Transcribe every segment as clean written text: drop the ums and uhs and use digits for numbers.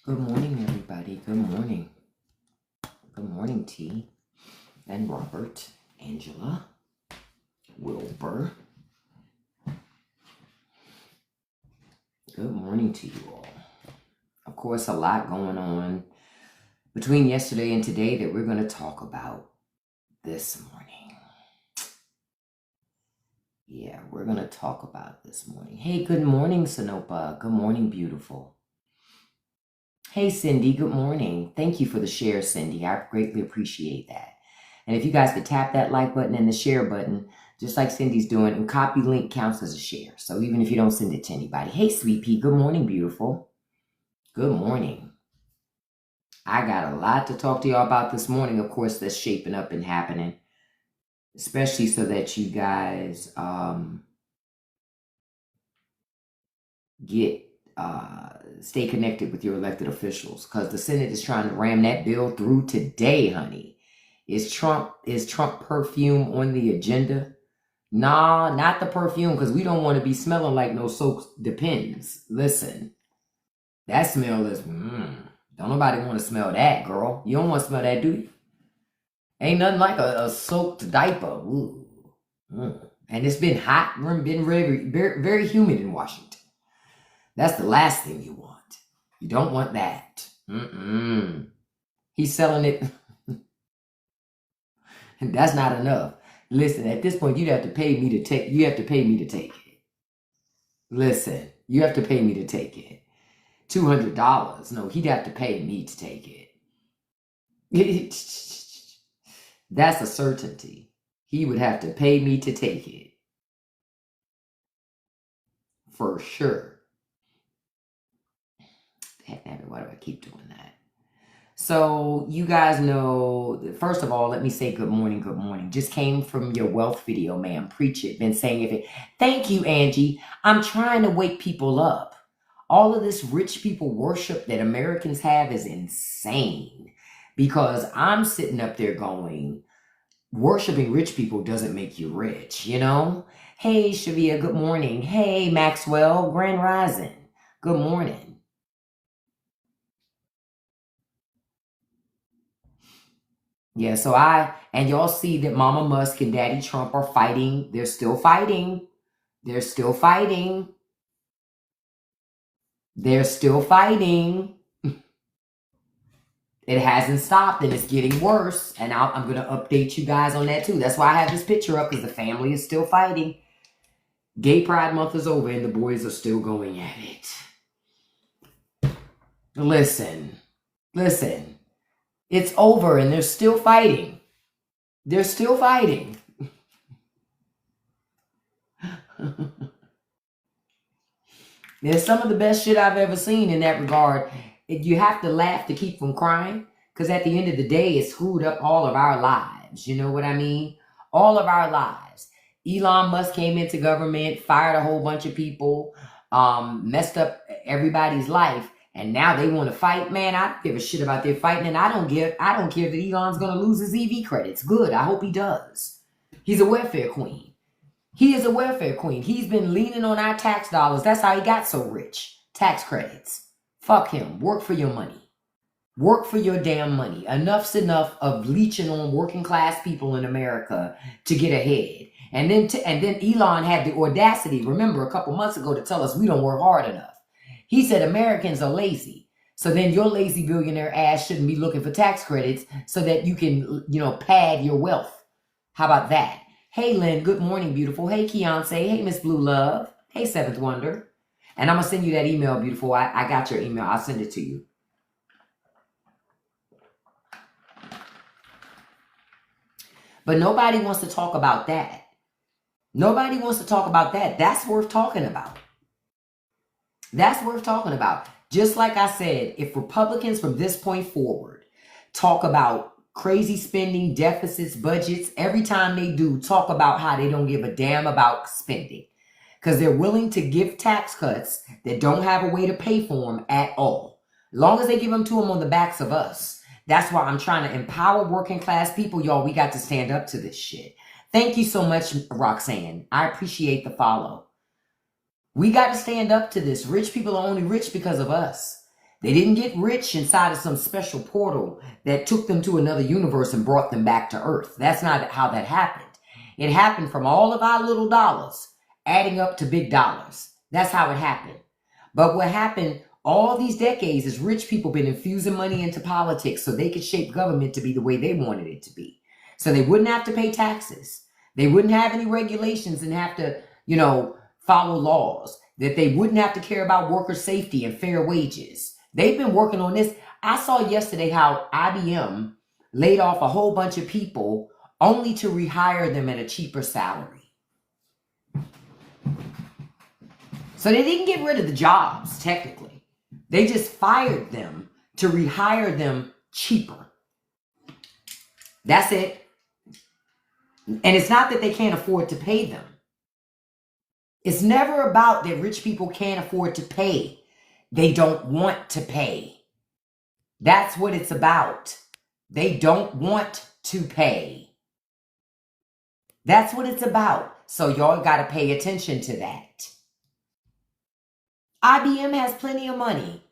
Good morning, everybody. Good morning. Good morning, T and Robert, Angela, Wilbur. Good morning to you all. Of course, a lot going on between yesterday and today that we're going to talk about this morning. Yeah, we're going to talk about this morning. Hey, good morning, Sanopa. Good morning, beautiful. Hey, Cindy, good morning. Thank you for the share, Cindy. I greatly appreciate that. And if you guys could tap that like button and the share button, just like Cindy's doing, and copy link counts as a share. So even if you don't send it to anybody. Hey, Sweet Pea, good morning, beautiful. Good morning. I got a lot to talk to y'all about this morning, of course, that's shaping up and happening, especially so that you guys stay connected with your elected officials, because the Senate is trying to ram that bill through today, honey. Is Trump perfume on the agenda? Nah, not the perfume, because we don't want to be smelling like no soap depends. Listen, that smell is, don't nobody want to smell that, girl. You don't want to smell that, do you? Ain't nothing like a soaked diaper. Ooh. And it's been hot, been very, very, very humid in Washington. That's the last thing you want. You don't want that. He's selling it. That's not enough. Listen, at this point, you'd have to pay me to take. You have to pay me to take it. Listen, you have to pay me to take it. $200. No, he'd have to pay me to take it. That's a certainty. He would have to pay me to take it. For sure. Why do I keep doing that? So you guys know, first of all, let me say good morning, good morning. Just came from your wealth video, ma'am. Preach it. Been saying it. Thank you, Angie. I'm trying to wake people up. All of this rich people worship that Americans have is insane, because I'm sitting up there going, worshiping rich people doesn't make you rich, you know? Hey, Shavia, good morning. Hey, Maxwell, Grand Rising. Good morning. Yeah, so and y'all see that Mama Musk and Daddy Trump are fighting. They're still fighting. They're still fighting. They're still fighting. It hasn't stopped, and it's getting worse. And I'm going to update you guys on that too. That's why I have this picture up, because the family is still fighting. Gay Pride Month is over, and the boys are still going at it. Listen. It's over, and they're still fighting. They're still fighting. There's some of the best shit I've ever seen in that regard. You have to laugh to keep from crying, because at the end of the day, it screwed up all of our lives. You know what I mean? All of our lives. Elon Musk came into government, fired a whole bunch of people, messed up everybody's life, and now they want to fight. Man, I don't give a shit about their fighting, and I don't care that Elon's going to lose his EV credits. Good, I hope he does. He's a welfare queen. He is a welfare queen. He's been leaning on our tax dollars. That's how he got so rich. Tax credits. Fuck him. Work for your money. Work for your damn money. Enough's enough of leeching on working class people in America to get ahead. And then Elon had the audacity, remember, a couple months ago, to tell us we don't work hard enough. He said Americans are lazy. So then your lazy billionaire ass shouldn't be looking for tax credits so that you can, pad your wealth. How about that? Hey, Lynn, good morning, beautiful. Hey, Keonce. Hey, Miss Blue Love. Hey, Seventh Wonder. And I'm going to send you that email, beautiful. I got your email. I'll send it to you. But nobody wants to talk about that. Nobody wants to talk about that. That's worth talking about. That's worth talking about. Just like I said, if Republicans from this point forward talk about crazy spending, deficits, budgets, every time they do, talk about how they don't give a damn about spending, because they're willing to give tax cuts that don't have a way to pay for them at all. As long as they give them to them on the backs of us. That's why I'm trying to empower working class people. Y'all, we got to stand up to this shit. Thank you so much, Roxanne. I appreciate the follow. We got to stand up to this. Rich people are only rich because of us. They didn't get rich inside of some special portal that took them to another universe and brought them back to Earth. That's not how that happened. It happened from all of our little dollars adding up to big dollars. That's how it happened. But what happened all these decades is rich people been infusing money into politics so they could shape government to be the way they wanted it to be. So they wouldn't have to pay taxes. They wouldn't have any regulations and have to, follow laws. That they wouldn't have to care about worker safety and fair wages. They've been working on this. I saw yesterday how IBM laid off a whole bunch of people only to rehire them at a cheaper salary. So they didn't get rid of the jobs, technically. They just fired them to rehire them cheaper. That's it. And it's not that they can't afford to pay them. It's never about that rich people can't afford to pay. They don't want to pay. That's what it's about. They don't want to pay. That's what it's about. So y'all got to pay attention to that. IBM has plenty of money.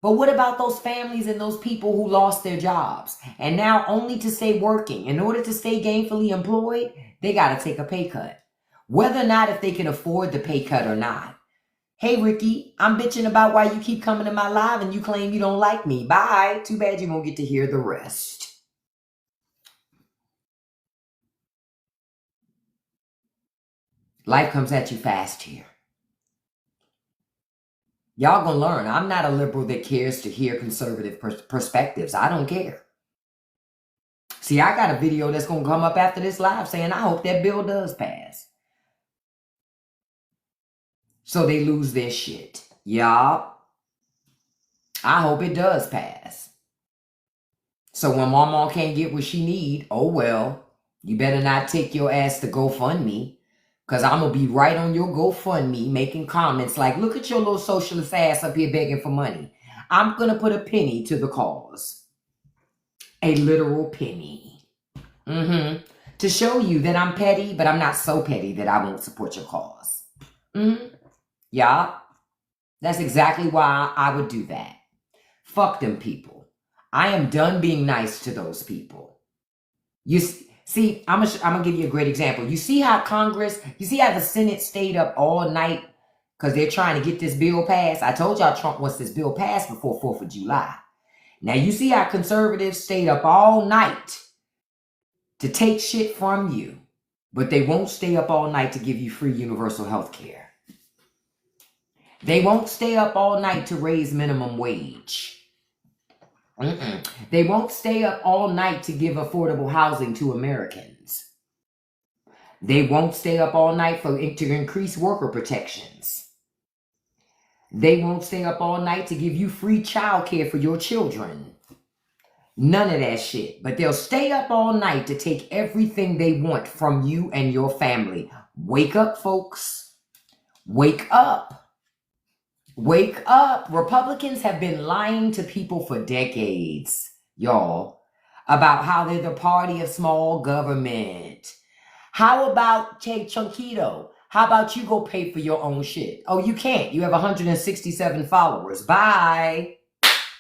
But what about those families and those people who lost their jobs and now only to stay working? In order to stay gainfully employed, they got to take a pay cut. Whether or not if they can afford the pay cut or not. Hey, Ricky, I'm bitching about why you keep coming to my live and you claim you don't like me. Bye. Too bad you won't get to hear the rest. Life comes at you fast here. Y'all gonna learn. I'm not a liberal that cares to hear conservative perspectives. I don't care. See, I got a video that's gonna come up after this live saying I hope that bill does pass. So they lose their shit. Y'all. I hope it does pass. So when Mama can't get what she need, oh well, you better not take your ass to GoFundMe. Because I'm going to be right on your GoFundMe making comments like, look at your little socialist ass up here begging for money. I'm going to put a penny to the cause. A literal penny. To show you that I'm petty, but I'm not so petty that I won't support your cause. Yeah. That's exactly why I would do that. Fuck them people. I am done being nice to those people. See, I'm gonna give you a great example. You see how the Senate stayed up all night because they're trying to get this bill passed? I told y'all Trump wants this bill passed before 4th of July. Now you see how conservatives stayed up all night to take shit from you, but they won't stay up all night to give you free universal health care. They won't stay up all night to raise minimum wage. They won't stay up all night to give affordable housing to Americans. They won't stay up all night to increase worker protections. They won't stay up all night to give you free child care for your children. None of that shit. But they'll stay up all night to take everything they want from you and your family. Wake up, folks. Wake up. Wake up. Republicans have been lying to people for decades, y'all, about how they're the party of small government. How about, Chunquito, how about you go pay for your own shit? Oh, you can't. You have 167 followers. Bye.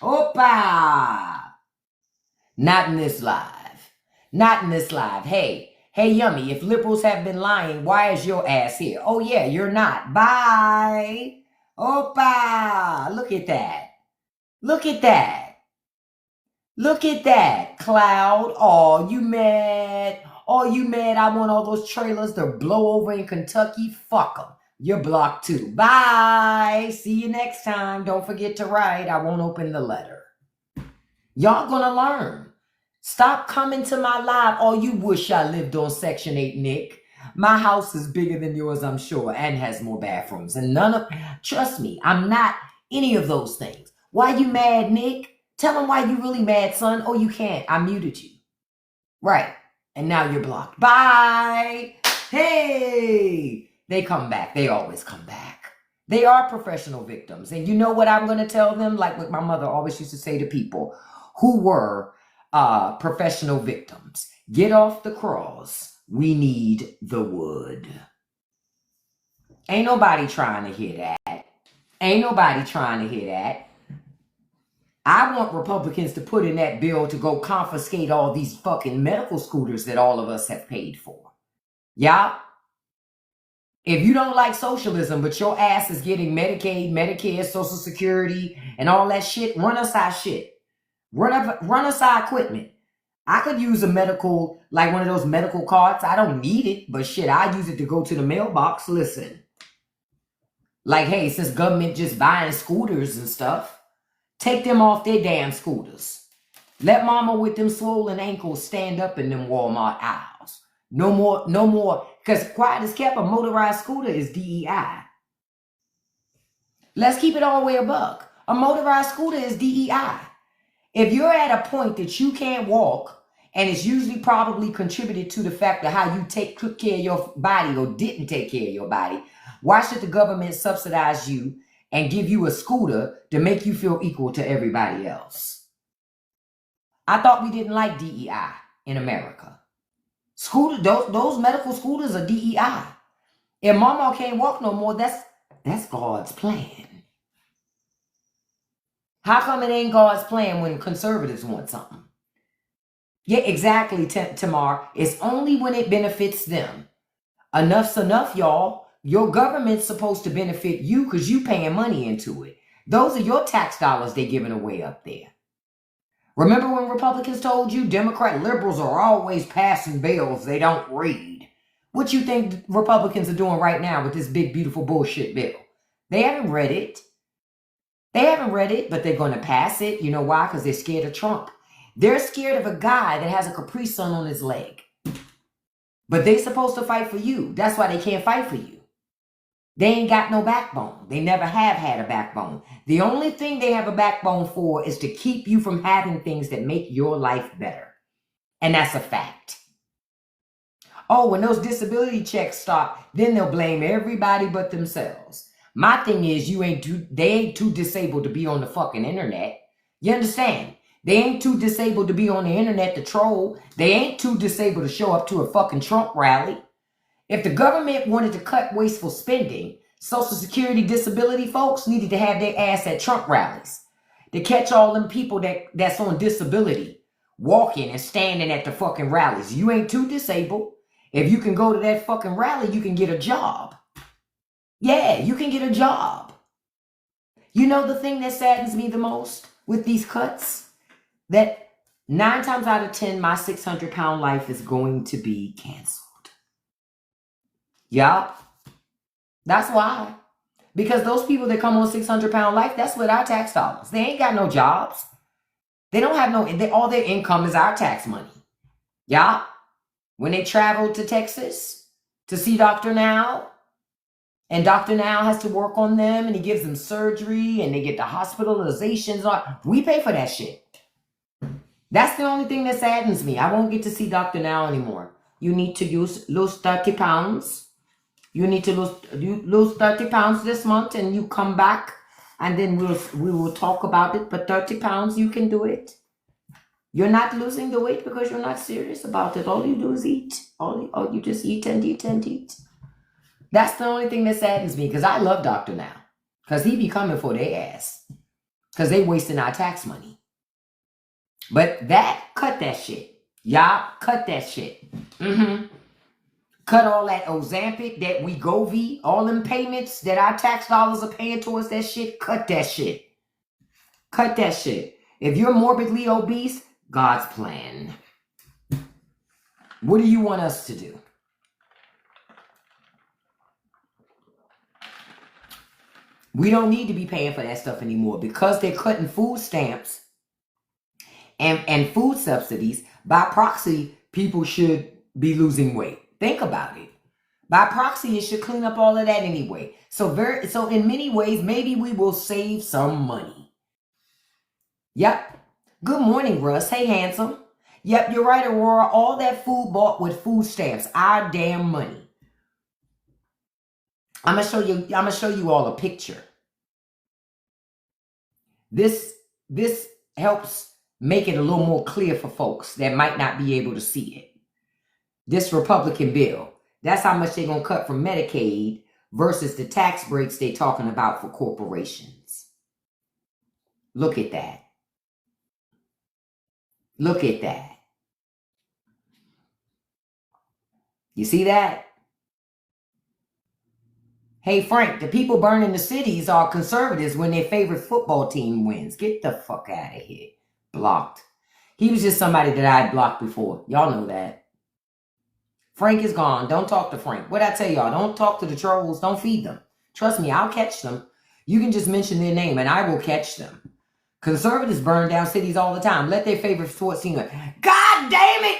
Opa. Not in this live. Not in this live. Hey, Yummy, if liberals have been lying, why is your ass here? Oh, yeah, you're not. Bye. Opa! Look at that. Look at that. Look at that. Cloud. Oh, you mad? Oh, you mad I want all those trailers to blow over in Kentucky? Fuck them. You're blocked too. Bye. See you next time. Don't forget to write. I won't open the letter. Y'all gonna learn. Stop coming to my live. Oh, you wish I lived on Section 8, Nick. My house is bigger than yours, I'm sure, and has more bathrooms. And trust me, I'm not any of those things. Why you mad, Nick? Tell them why you really mad, son. Oh, you can't. I muted you. Right. And now you're blocked. Bye. Hey. They come back. They always come back. They are professional victims. And you know what I'm going to tell them? Like what my mother always used to say to people who were professional victims. Get off the cross. We need the wood. Ain't nobody trying to hear that. Ain't nobody trying to hear that. I want Republicans to put in that bill to go confiscate all these fucking medical scooters that all of us have paid for. Yeah. If you don't like socialism, but your ass is getting Medicaid, Medicare, Social Security, and all that shit, run us our shit. Run us our equipment. I could use a medical, like one of those medical cards. I don't need it, but shit, I use it to go to the mailbox. Listen. Like, hey, since government just buying scooters and stuff, take them off their damn scooters. Let mama with them swollen ankles stand up in them Walmart aisles. No more, because quiet as kept, a motorized scooter is DEI. Let's keep it all the way a buck. A motorized scooter is DEI. If you're at a point that you can't walk, and it's usually probably contributed to the fact of how you took care of your body or didn't take care of your body, why should the government subsidize you and give you a scooter to make you feel equal to everybody else? I thought we didn't like DEI in America. Scooter, those medical scooters are DEI. If mama can't walk no more, that's God's plan. How come it ain't God's plan when conservatives want something? Yeah, exactly, Tamar. It's only when it benefits them. Enough's enough, y'all. Your government's supposed to benefit you because you paying money into it. Those are your tax dollars they're giving away up there. Remember when Republicans told you Democrat liberals are always passing bills they don't read? What you think Republicans are doing right now with this big, beautiful bullshit bill? They haven't read it. They haven't read it, but they're going to pass it. You know why? Because they're scared of Trump. They're scared of a guy that has a Capri Sun on his leg. But they're supposed to fight for you. That's why they can't fight for you. They ain't got no backbone. They never have had a backbone. The only thing they have a backbone for is to keep you from having things that make your life better. And that's a fact. Oh, when those disability checks stop, then they'll blame everybody but themselves. My thing is, they ain't too disabled to be on the fucking internet. You understand? They ain't too disabled to be on the internet to troll. They ain't too disabled to show up to a fucking Trump rally. If the government wanted to cut wasteful spending, Social Security disability folks needed to have their ass at Trump rallies to catch all them people that's on disability walking and standing at the fucking rallies. You ain't too disabled. If you can go to that fucking rally, you can get a job. Yeah, you can get a job. You know the thing that saddens me the most with these cuts? That 9 times out of 10, my 600-pound life is going to be canceled. Yup. That's why. Because those people that come on 600-pound life, that's with our tax dollars. They ain't got no jobs. They don't have all their income is our tax money. Yup. When they travel to Texas to see Dr. Now, and Dr. Now has to work on them, and he gives them surgery, and they get the hospitalizations. We pay for that shit. That's the only thing that saddens me. I won't get to see Dr. Now anymore. You need to lose 30 pounds. You need to lose 30 pounds this month, and you come back, and then we will talk about it. But 30 pounds, you can do it. You're not losing the weight because you're not serious about it. All you do is eat. All you just eat and eat and eat. That's the only thing that saddens me, because I love Dr. Now. Because he be coming for their ass. Because they wasting our tax money. But cut that shit. Y'all, cut that shit. Cut all that Ozempic, that Wegovy, all them payments that our tax dollars are paying towards that shit. Cut that shit. Cut that shit. If you're morbidly obese, God's plan. What do you want us to do? We don't need to be paying for that stuff anymore because they're cutting food stamps and food subsidies. By proxy, people should be losing weight. Think about it. By proxy, it should clean up all of that anyway. So in many ways, maybe we will save some money. Yep. Good morning, Russ. Hey, handsome. Yep, you're right, Aurora. All that food bought with food stamps, our damn money. I'm gonna show you all a picture. This helps make it a little more clear for folks that might not be able to see it. This Republican bill, that's how much they're going to cut from Medicaid versus the tax breaks they're talking about for corporations. Look at that. Look at that. You see that? Hey, Frank, the people burning the cities are conservatives when their favorite football team wins. Get the fuck out of here. Blocked. He was just somebody that I had blocked before. Y'all know that. Frank is gone. Don't talk to Frank. What I tell y'all, don't talk to the trolls. Don't feed them. Trust me, I'll catch them. You can just mention their name and I will catch them. Conservatives burn down cities all the time. Let their favorite sports team win. God damn it!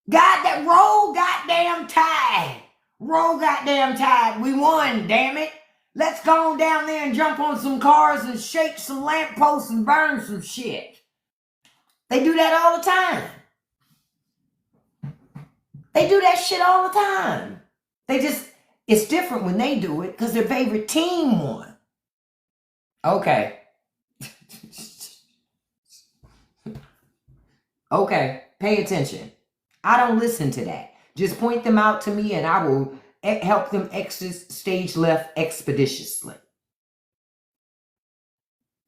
God, that roll goddamn tide. Roll goddamn tide. We won, damn it. Let's go on down there and jump on some cars and shake some lampposts and burn some shit. They do that all the time. They do that shit all the time. It's different when they do it because their favorite team won. Okay. Okay, pay attention. I don't listen to that. Just point them out to me and I will help them exit stage left expeditiously.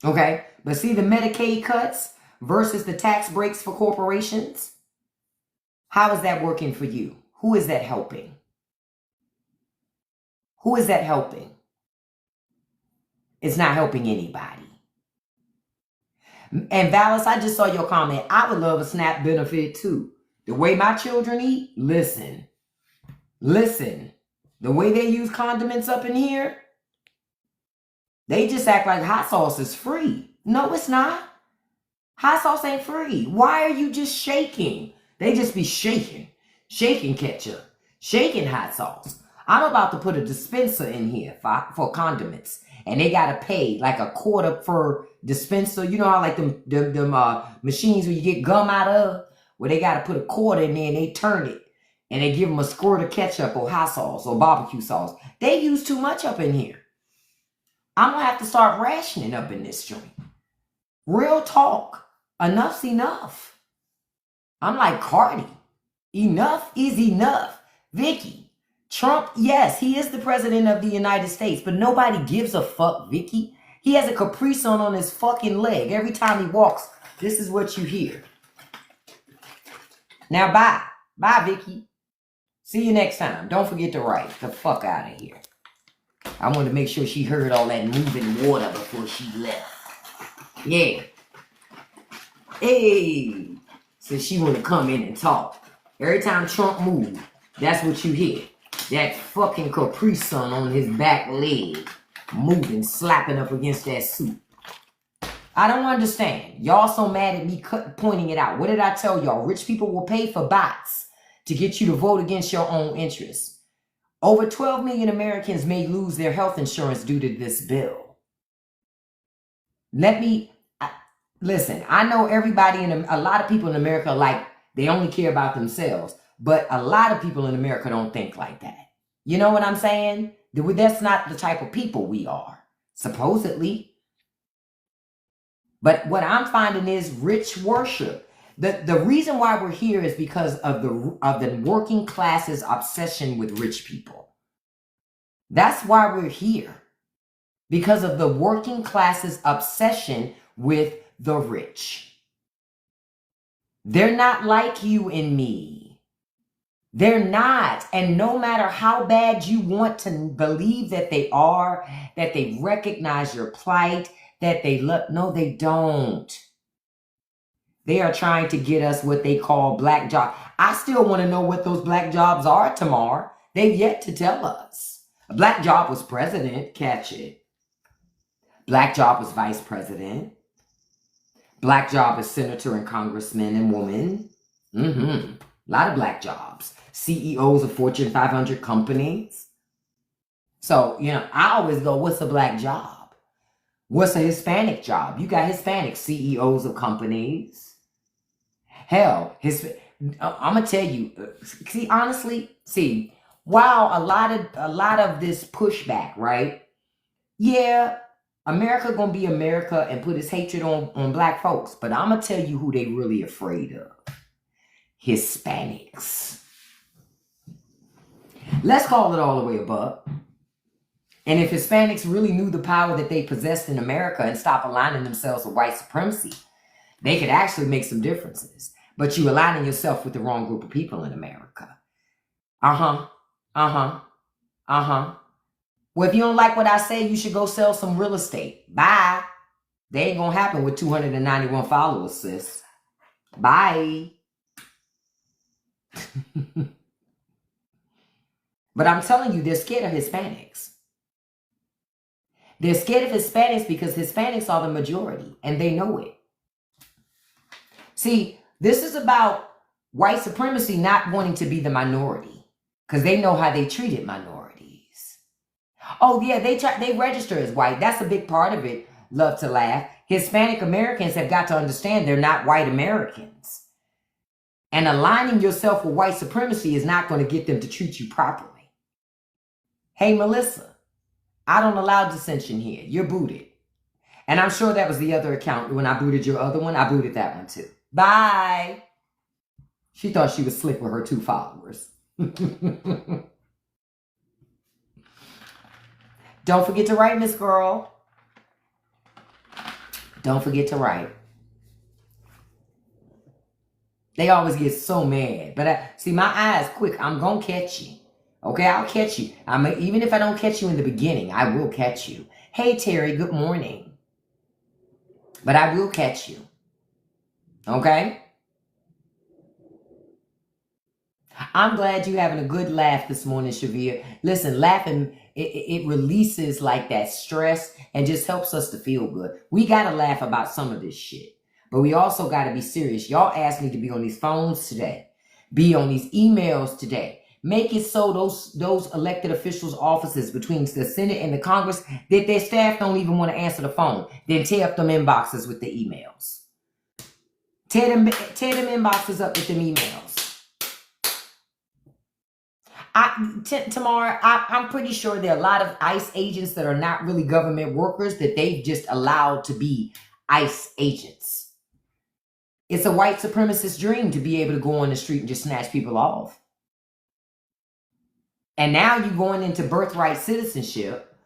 Okay, but see the Medicaid cuts versus the tax breaks for corporations? How is that working for you? Who is that helping? Who is that helping? It's not helping anybody. And Valis, I just saw your comment. I would love a SNAP benefit too. The way my children eat, listen. The way they use condiments up in here, they just act like hot sauce is free. No, it's not. Hot sauce ain't free. Why are you just shaking? They just be shaking ketchup, shaking hot sauce. I'm about to put a dispenser in here for condiments. And they got to pay like a quarter per dispenser. You know how like them machines where you get gum out of? Where they got to put a quarter in there and they turn it. And they give them a squirt of ketchup or hot sauce or barbecue sauce. They use too much up in here. I'm going to have to start rationing up in this joint. Real talk. Enough's enough. I'm like Cardi. Enough is enough. Vicky. Trump, yes, he is the president of the United States, but nobody gives a fuck, Vicky. He has a Capri Sun on his fucking leg. Every time he walks, this is what you hear. Now, bye. Bye, Vicky. See you next time. Don't forget to write the fuck out of here. I wanted to make sure she heard all that moving water before she left. Yeah. Hey. So she want to come in and talk. Every time Trump moves, that's what you hear. That fucking Capri Sun on his back leg, moving, slapping up against that suit. I don't understand. Y'all so mad at me pointing it out. What did I tell y'all? Rich people will pay for bots to get you to vote against your own interests. Over 12 million Americans may lose their health insurance due to this bill. Listen, I know everybody a lot of people in America, like, they only care about themselves. But a lot of people in America don't think like that. You know what I'm saying? That's not the type of people we are, supposedly. But what I'm finding is rich worship. The reason why we're here is because of the working class's obsession with rich people. That's why we're here. Because of the working class's obsession with the rich. They're not like you and me. They're not. And no matter how bad you want to believe that they are, that they recognize your plight, that they look, no, they don't. They are trying to get us what they call black jobs. I still want to know what those black jobs are tomorrow. They've yet to tell us. A black job was president, catch it. Black job was vice president. Black job is senator and congressman and woman. A lot of black jobs. CEOs of Fortune 500 companies. So, I always go, what's a black job? What's a Hispanic job? You got Hispanic CEOs of companies. Hell, I'm going to tell you, while a lot of this pushback, right? Yeah, America going to be America and put its hatred on black folks. But I'm going to tell you who they really afraid of. Hispanics. Let's call it all the way above. And if Hispanics really knew the power that they possessed in America and stop aligning themselves with white supremacy, They could actually make some differences, but you aligning yourself with the wrong group of people in America. Uh-huh. Uh-huh. Uh-huh. Well, if you don't like what I say, you should go sell some real estate. Bye. They ain't gonna happen with 291 followers, sis. Bye. But I'm telling you, they're scared of Hispanics. They're scared of Hispanics because Hispanics are the majority, and they know it. See, this is about white supremacy not wanting to be the minority because they know how they treated minorities. Oh, yeah, they register as white. That's a big part of it. Love to laugh. Hispanic Americans have got to understand they're not white Americans. And aligning yourself with white supremacy is not going to get them to treat you properly. Hey, Melissa, I don't allow dissension here. You're booted. And I'm sure that was the other account. When I booted your other one, I booted that one too. Bye. She thought she was slick with her 2 followers. Don't forget to write, Miss Girl. Don't forget to write. They always get so mad. But see, my eyes quick. I'm going to catch you. Okay, I'll catch you. Even if I don't catch you in the beginning, I will catch you. Hey, Terry, good morning. But I will catch you. Okay? I'm glad you're having a good laugh this morning, Shavir. Listen, laughing, it releases like that stress and just helps us to feel good. We got to laugh about some of this shit. But we also got to be serious. Y'all asked me to be on these phones today. Be on these emails today. Make it so those elected officials' offices between the Senate and the Congress that their staff don't even want to answer the phone. Then tear up them inboxes with the emails. Tear them inboxes up with them emails. Tamara, I'm pretty sure there are a lot of ICE agents that are not really government workers that they've just allowed to be ICE agents. It's a white supremacist dream to be able to go on the street and just snatch people off. And now you're going into birthright citizenship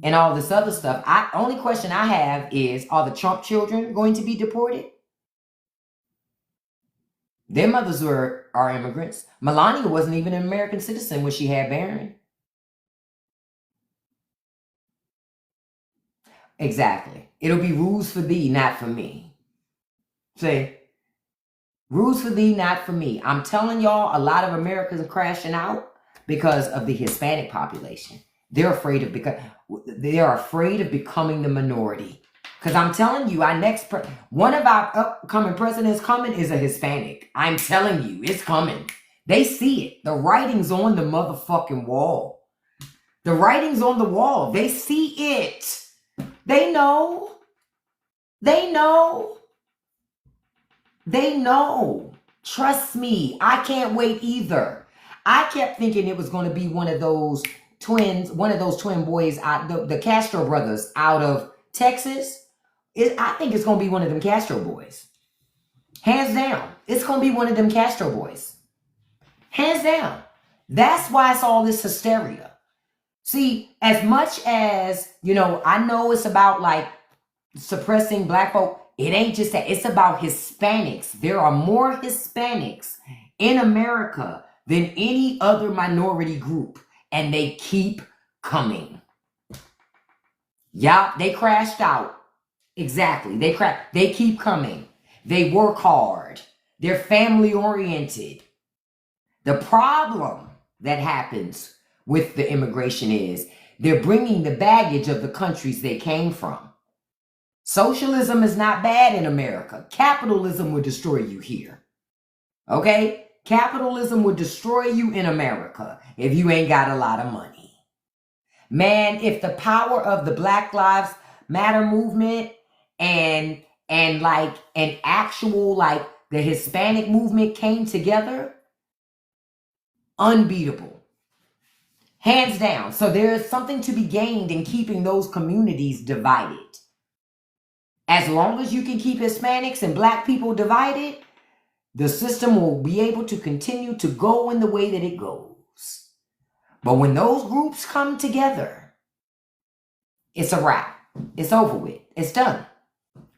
and all this other stuff. Only question I have is, are the Trump children going to be deported? Their mothers are immigrants. Melania wasn't even an American citizen when she had Barron. Exactly. It'll be rules for thee, not for me. See? Rules for thee, not for me. I'm telling y'all, a lot of Americans are crashing out because of the Hispanic population. They're afraid of becoming the minority. Because I'm telling you, one of our upcoming presidents coming is a Hispanic. I'm telling you, it's coming. They see it. The writing's on the motherfucking wall. The writing's on the wall. They see it. They know. They know. They know. Trust me. I can't wait either. I kept thinking it was going to be one of those twin boys, the Castro brothers out of Texas. I think it's going to be one of them Castro boys. Hands down. It's going to be one of them Castro boys. Hands down. That's why it's all this hysteria. See, as much as, I know it's about like suppressing black folk. It ain't just that. It's about Hispanics. There are more Hispanics in America than any other minority group. And they keep coming. Yeah, they crashed out. Exactly. They keep coming. They work hard. They're family oriented. The problem that happens with the immigration is they're bringing the baggage of the countries they came from. Socialism is not bad in America. Capitalism will destroy you here. Okay? Capitalism will destroy you in America if you ain't got a lot of money. Man, if the power of the Black Lives Matter movement and like an actual, like the Hispanic movement came together, unbeatable. Hands down. So there is something to be gained in keeping those communities divided. As long as you can keep Hispanics and black people divided, the system will be able to continue to go in the way that it goes. But when those groups come together, it's a wrap. It's over with. It's done.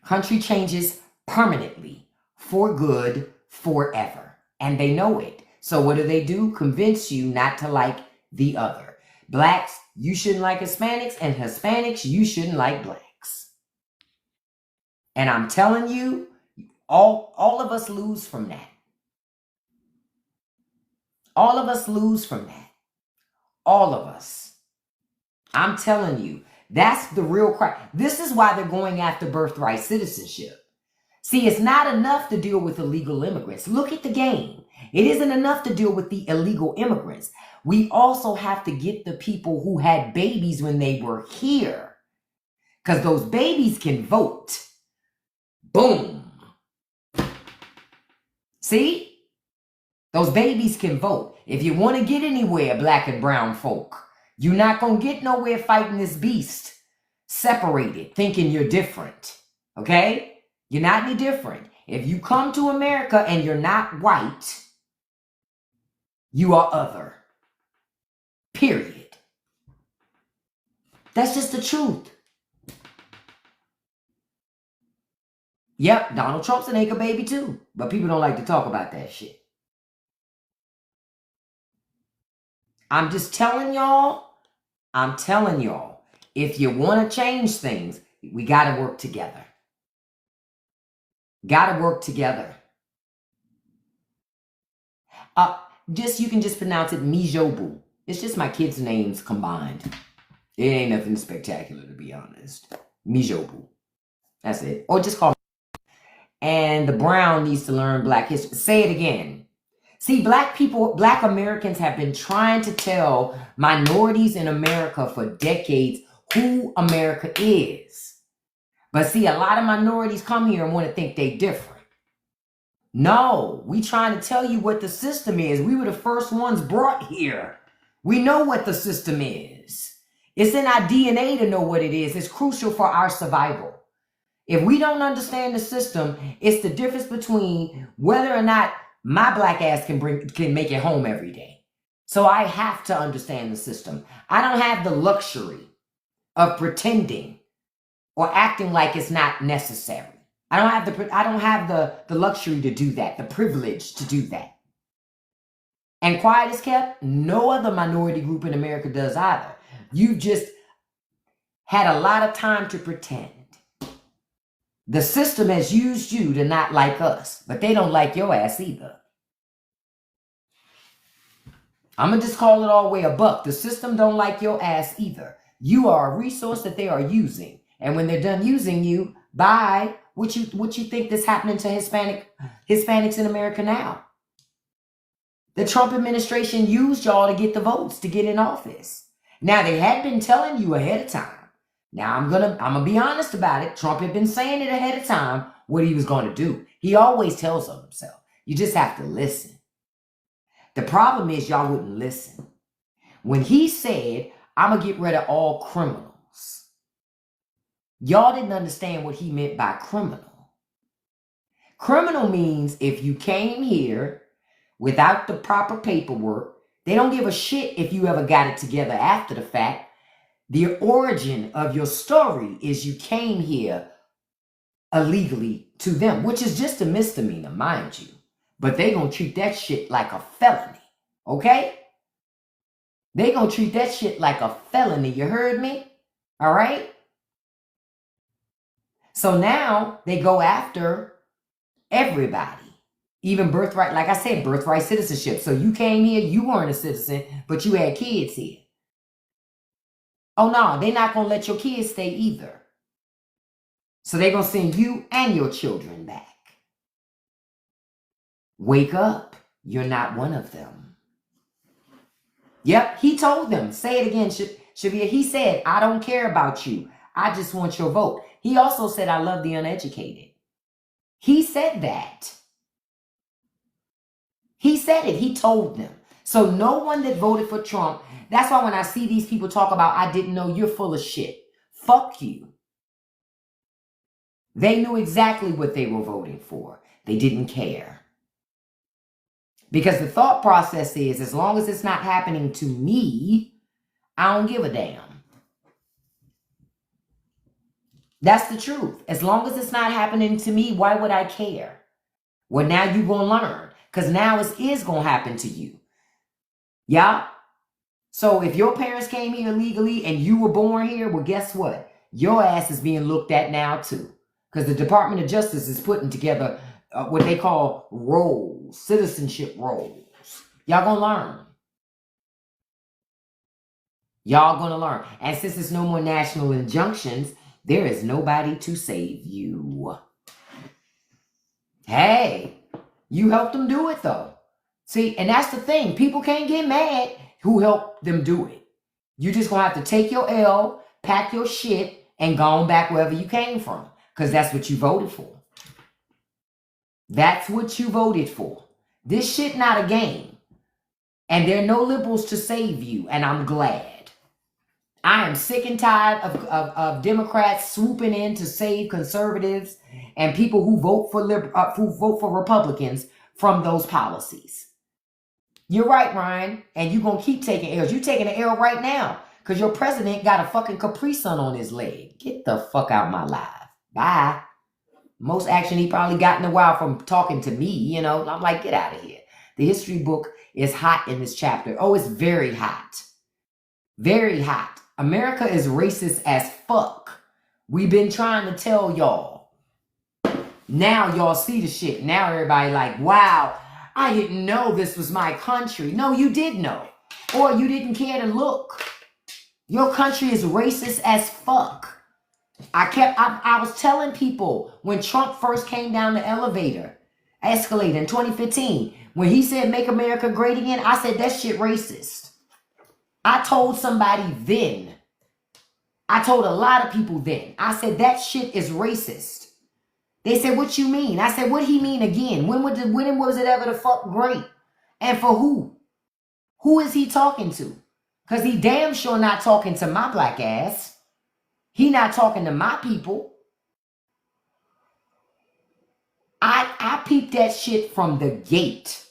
Country changes permanently, for good, forever. And they know it. So what do? Convince you not to like the other. Blacks, you shouldn't like Hispanics, and Hispanics, you shouldn't like blacks. And I'm telling you, all of us lose from that. All of us lose from that. All of us. I'm telling you, that's the real crime. This is why they're going after birthright citizenship. See, it's not enough to deal with illegal immigrants. Look at the game. It isn't enough to deal with the illegal immigrants. We also have to get the people who had babies when they were here. Because those babies can vote. Boom. See? Those babies can vote. If you want to get anywhere, black and brown folk, you're not going to get nowhere fighting this beast. Separated, thinking you're different. Okay? You're not any different. If you come to America and you're not white, you are other. Period. That's just the truth. Yep, Donald Trump's an acre baby too. But people don't like to talk about that shit. I'm just telling y'all, if you want to change things, we got to work together. Got to work together. You can just pronounce it Mijobu. It's just my kids' names combined. It ain't nothing spectacular, to be honest. Mijobu. That's it. Or just call me. And the brown needs to learn black history. Say it again. See, black people, black Americans have been trying to tell minorities in America for decades who America is. But see, a lot of minorities come here and want to think they different. No, we trying to tell you what the system is. We were the first ones brought here. We know what the system is. It's in our DNA to know what it is. It's crucial for our survival. If we don't understand the system, it's the difference between whether or not my black ass can make it home every day. So I have to understand the system. I don't have the luxury of pretending or acting like it's not necessary. I don't have the luxury to do that, the privilege to do that. And quiet is kept, no other minority group in America does either. You just had a lot of time to pretend. The system has used you to not like us, but they don't like your ass either. I'm going to just call it all the way a buck. The system don't like your ass either. You are a resource that they are using. And when they're done using you, bye. What you think that's happening to Hispanics in America now? The Trump administration used y'all to get the votes to get in office. Now, they had been telling you ahead of time. Now, I'm gonna be honest about it. Trump had been saying it ahead of time what he was going to do. He always tells on himself. You just have to listen. The problem is y'all wouldn't listen. When he said, I'm going to get rid of all criminals, y'all didn't understand what he meant by criminal. Criminal means if you came here without the proper paperwork, they don't give a shit if you ever got it together after the fact. The origin of your story is you came here illegally to them, which is just a misdemeanor, mind you. But they gonna treat that shit like a felony, okay? They gonna treat that shit like a felony, you heard me? All right? So now they go after everybody. Even birthright, like I said, birthright citizenship. So you came here, you weren't a citizen, but you had kids here. Oh no, they're not going to let your kids stay either. So they're going to send you and your children back. Wake up. You're not one of them. Yep, he told them. Say it again, Shavia. He said, I don't care about you. I just want your vote. He also said, I love the uneducated. He said that. He said it. He told them. So no one that voted for Trump, that's why when I see these people talk about, I didn't know, you're full of shit. Fuck you. They knew exactly what they were voting for. They didn't care. Because the thought process is, as long as it's not happening to me, I don't give a damn. That's the truth. As long as it's not happening to me, why would I care? Well, now you're going to learn, because now it is going to happen to you. Yeah? So if your parents came here illegally and you were born here, well, guess what? Your ass is being looked at now too. Because the Department of Justice is putting together what they call roles, citizenship roles. Y'all gonna learn. Y'all gonna learn. And since there's no more national injunctions, there is nobody to save you. Hey, you helped them do it though. See, and that's the thing. People can't get mad who helped them do it. You just gonna have to take your L, pack your shit, and go on back wherever you came from. Because that's what you voted for. That's what you voted for. This shit not a game. And there are no liberals to save you, and I'm glad. I am sick and tired of Democrats swooping in to save conservatives and people who vote for Republicans from those policies. You're right, Ryan, and you're going to keep taking L's. You're taking an L right now because your president got a fucking Capri Sun on his leg. Get the fuck out of my life. Bye. Most action he probably got in a while from talking to me, you know. I'm like, get out of here. The history book is hot in this chapter. Oh, it's very hot. Very hot. America is racist as fuck. We've been trying to tell y'all. Now y'all see the shit. Now everybody like, wow, I didn't know this was my country. No, you did know. Or you didn't care to look. Your country is racist as fuck. I was telling people when Trump first came down the escalator in 2015, when he said make America great again, I said that shit racist. I told somebody then. I told a lot of people then. I said that shit is racist. They said, what you mean? I said, what he mean again? When was it ever the fuck great? And for who? Who is he talking to? Because he damn sure not talking to my black ass. He not talking to my people. I peeped that shit from the gate.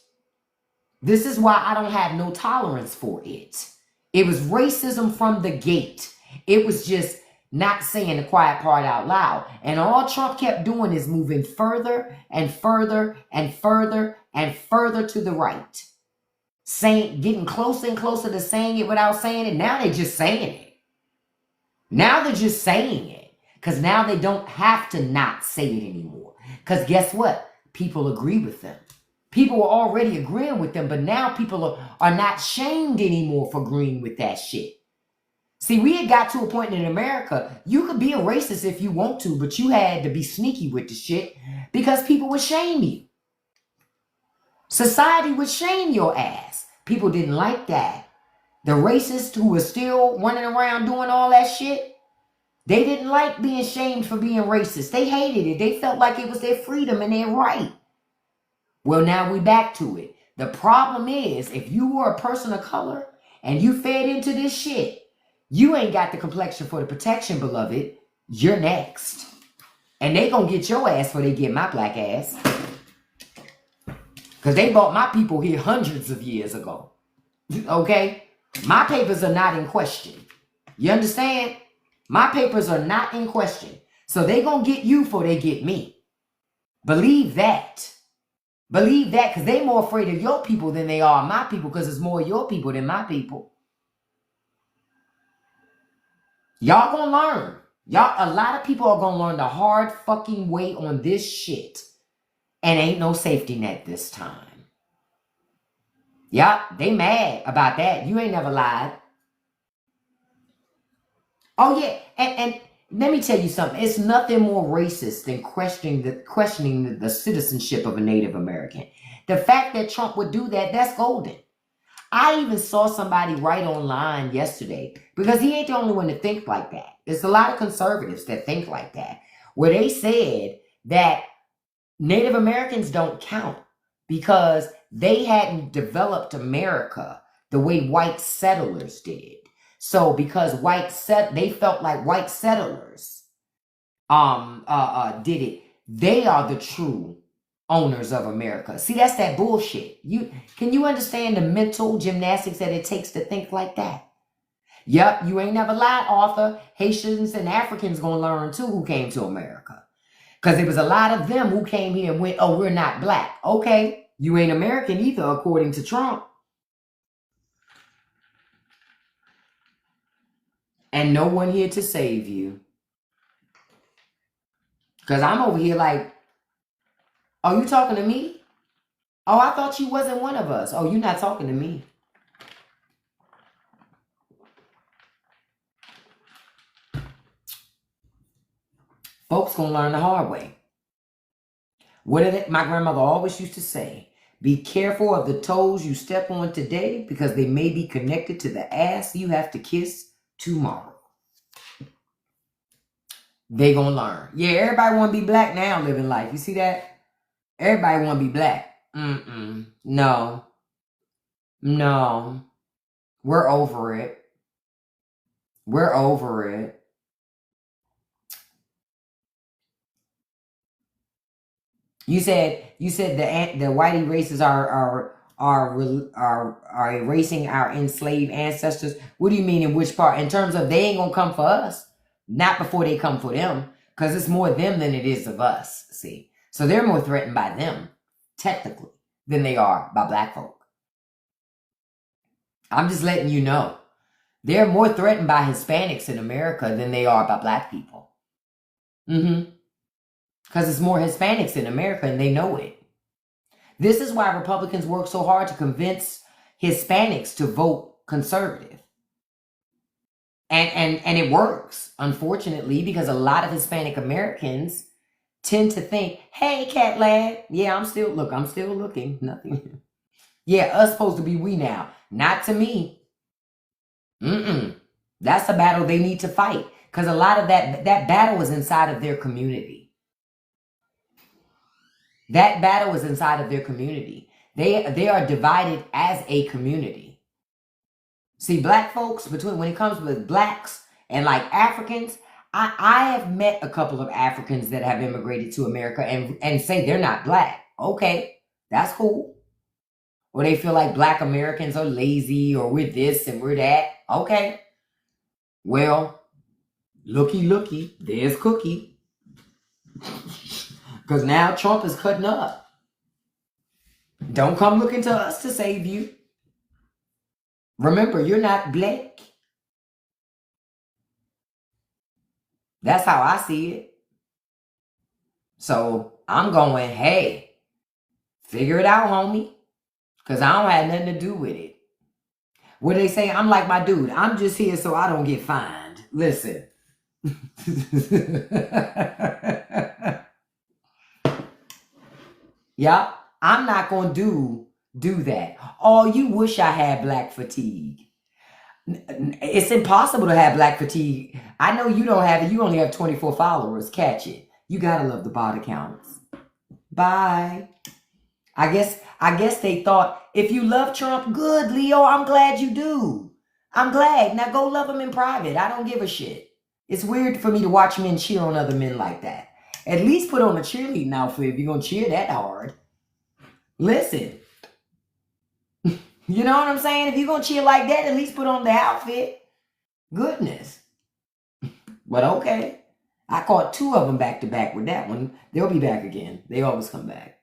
This is why I don't have no tolerance for it. It was racism from the gate. It was just not saying the quiet part out loud. And all Trump kept doing is moving further and further and further and further to the right. Getting closer and closer to saying it without saying it. Now they're just saying it. Now they're just saying it. Because now they don't have to not say it anymore. Because guess what? People agree with them. People were already agreeing with them, but now people are not shamed anymore for agreeing with that shit. See, we had got to a point in America, you could be a racist if you want to, but you had to be sneaky with the shit because people would shame you. Society would shame your ass. People didn't like that. The racists who were still running around doing all that shit, they didn't like being shamed for being racist. They hated it. They felt like it was their freedom and their right. Well, now we back to it. The problem is, if you were a person of color and you fed into this shit, you ain't got the complexion for the protection, beloved. You're next. And they gonna get your ass before they get my black ass. Because they brought my people here hundreds of years ago. Okay? My papers are not in question. You understand? My papers are not in question. So they gonna get you before they get me. Believe that. Believe that, because they more afraid of your people than they are my people, because there's more of your people than my people. Y'all gonna learn. A lot of people are gonna learn the hard fucking way on this shit. And ain't no safety net this time. Yup, they mad about that. You ain't never lied. Oh yeah, and let me tell you something. It's nothing more racist than questioning the citizenship of a Native American. The fact that Trump would do that, that's golden. I even saw somebody write online yesterday, because he ain't the only one to think like that. There's a lot of conservatives that think like that, where they said that Native Americans don't count because they hadn't developed America the way white settlers did. So because they felt like white settlers did it, they are the true owners of America. See, that's that bullshit. Can you understand the mental gymnastics that it takes to think like that? Yep, you ain't never lied, Arthur. Haitians and Africans gonna learn too who came to America. Because there was a lot of them who came here and went, oh, we're not black. Okay, you ain't American either, according to Trump. And no one here to save you. Because I'm over here like, oh, you talking to me? Oh, I thought you wasn't one of us. Oh, you're not talking to me. Folks gonna learn the hard way. What did my grandmother always used to say? Be careful of the toes you step on today because they may be connected to the ass you have to kiss tomorrow. They gonna learn. Yeah, everybody want to be black now living life. You see that? Everybody want to be black. No. No. We're over it. We're over it. You said the whitey races are erasing our enslaved ancestors. What do you mean in which part? In terms of they ain't gonna come for us, not before they come for them, because it's more them than it is of us. See, so they're more threatened by them, technically, than they are by black folk. I'm just letting you know. They're more threatened by Hispanics in America than they are by black people. Because it's more Hispanics in America and they know it. This is why Republicans work so hard to convince Hispanics to vote conservative. And it works, unfortunately, because a lot of Hispanic Americans tend to think, hey, cat lad, yeah, I'm still looking. Nothing. Yeah, us supposed to be we now. Not to me. That's a battle they need to fight. Because a lot of that battle is inside of their community. That battle is inside of their community. They are divided as a community. See, black folks, when it comes with blacks and like Africans, I have met a couple of Africans that have immigrated to America and say they're not black. Okay, that's cool. Or they feel like black Americans are lazy or we're this and we're that. Okay. Well, looky, there's Cookie. Because now Trump is cutting up. Don't come looking to us to save you. Remember, you're not black. That's how I see it. So I'm going, hey, figure it out, homie. Because I don't have nothing to do with it. What they say, I'm like my dude. I'm just here so I don't get fined. Listen. Yeah, I'm not going to do that. Oh, you wish I had black fatigue. It's impossible to have black fatigue. I know you don't have it. You only have 24 followers. Catch it. You gotta love the body counts. Bye. I guess they thought, if you love Trump, good, Leo. I'm glad you do. I'm glad. Now go love him in private. I don't give a shit. It's weird for me to watch men cheer on other men like that. At least put on a cheerleading outfit if you're gonna cheer that hard. Listen. You know what I'm saying? If you're going to cheer like that, at least put on the outfit. Goodness. But okay. I caught 2 of them back to back with that one. They'll be back again. They always come back.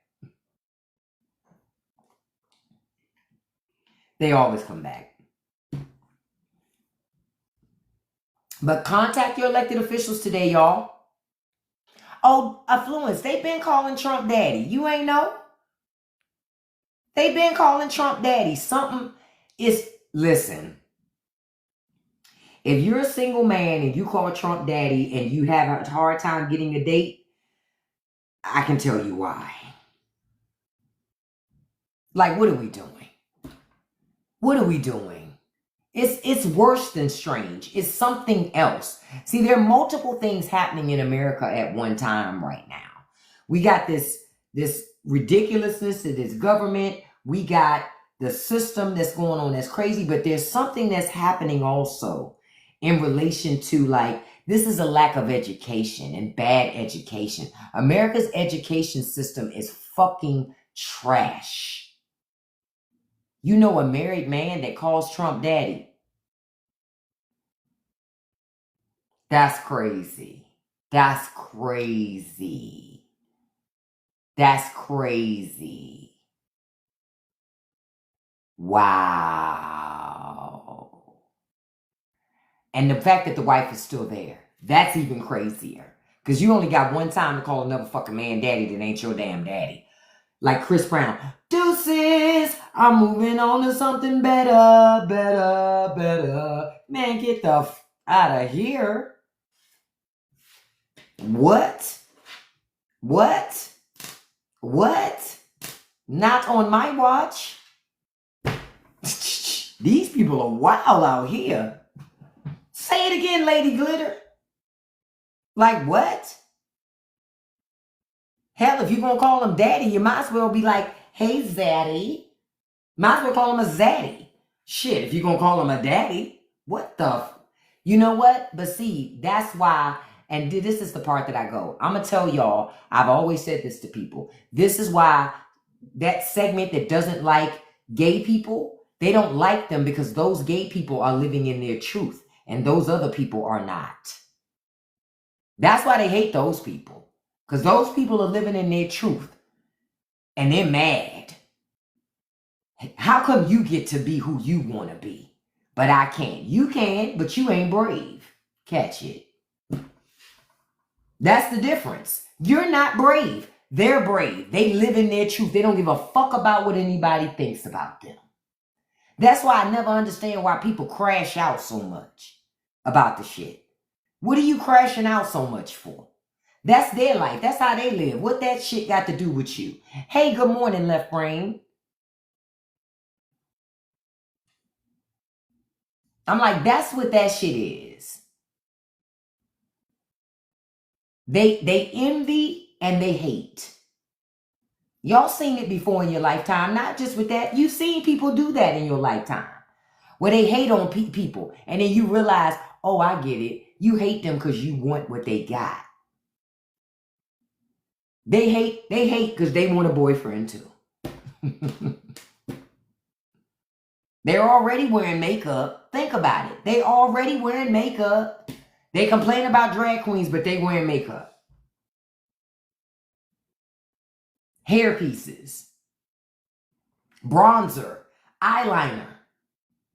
They always come back. But contact your elected officials today, y'all. Oh, affluence. They've been calling Trump daddy. You ain't know? They've been calling Trump daddy. Something is, listen. If you're a single man and you call Trump daddy and you have a hard time getting a date, I can tell you why. Like, what are we doing? What are we doing? It's worse than strange. It's something else. See, there are multiple things happening in America at one time right now. We got this ridiculousness to this government. We got the system that's going on that's crazy, but there's something that's happening also in relation to, like, this is a lack of education and bad education. America's education system is fucking trash. You know a married man that calls Trump daddy. That's crazy. That's crazy. That's crazy. Wow. And the fact that the wife is still there, that's even crazier. Because you only got one time to call another fucking man daddy that ain't your damn daddy. Like Chris Brown. Deuces, I'm moving on to something better, better, better. Man, get the out of here. What? What? What? Not on my watch. These people are wild out here. Say it again, Lady Glitter. Like what? Hell, if you're going to call him daddy, you might as well be like, hey, Zaddy. Might as well call him a Zaddy. Shit, if you're going to call him a daddy, what the... You know what? But see, that's why, and this is the part that I go. I'm going to tell y'all, I've always said this to people. This is why that segment that doesn't like gay people, they don't like them because those gay people are living in their truth and those other people are not. That's why they hate those people. Because those people are living in their truth. And they're mad. How come you get to be who you want to be? But I can't. You can, but you ain't brave. Catch it. That's the difference. You're not brave. They're brave. They live in their truth. They don't give a fuck about what anybody thinks about them. That's why I never understand why people crash out so much about the shit. What are you crashing out so much for? That's their life. That's how they live. What that shit got to do with you? Hey, good morning, Left Brain. I'm like, that's what that shit is. They envy and they hate. Y'all seen it before in your lifetime. Not just with that. You've seen people do that in your lifetime. Where they hate on people. And then you realize, oh, I get it. You hate them because you want what they got. They hate because they want a boyfriend too. They're already wearing makeup. Think about it. They already wearing makeup. They complain about drag queens, but they wearing makeup. Hair pieces. Bronzer. Eyeliner.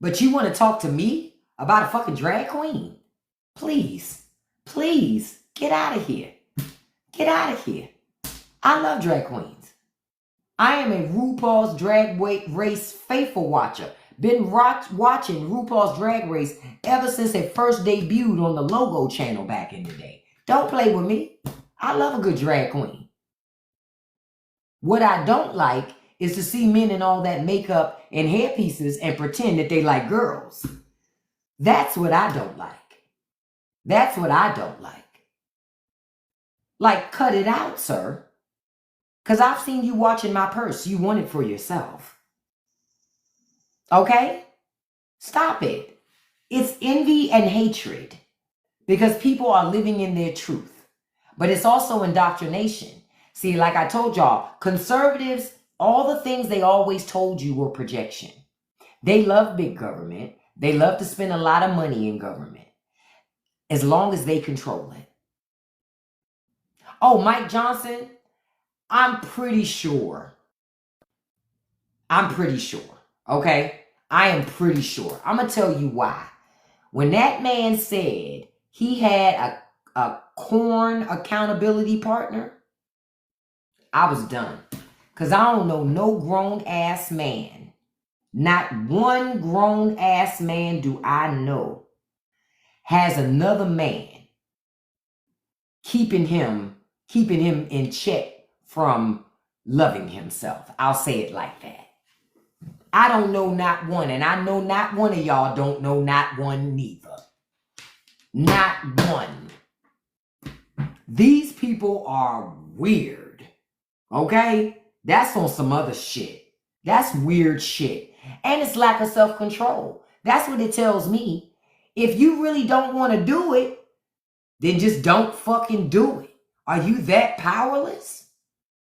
But you want to talk to me about a fucking drag queen? Please. Please. Get out of here. Get out of here. I love drag queens. I am a RuPaul's Drag Race faithful watcher. Been watching RuPaul's Drag Race ever since it first debuted on the Logo channel back in the day. Don't play with me. I love a good drag queen. What I don't like is to see men in all that makeup and hair pieces and pretend that they like girls. That's what I don't like. That's what I don't like. Like, cut it out, sir. Because I've seen you watching my purse. You want it for yourself. Okay? Stop it. It's envy and hatred. Because people are living in their truth. But it's also indoctrination. See, like I told y'all, conservatives, all the things they always told you were projection. They love big government. They love to spend a lot of money in government. As long as they control it. Oh, Mike Johnson, I'm pretty sure. Okay? I am pretty sure. I'm going to tell you why. When that man said he had a corn accountability partner, I was done. Because I don't know no grown-ass man. Not one grown-ass man do I know has another man keeping him in check from loving himself. I'll say it like that. I don't know not one, and I know not one of y'all don't know not one neither. Not one. These people are weird. Okay? That's on some other shit. That's weird shit. And it's lack of self-control. That's what it tells me. If you really don't want to do it, then just don't fucking do it. Are you that powerless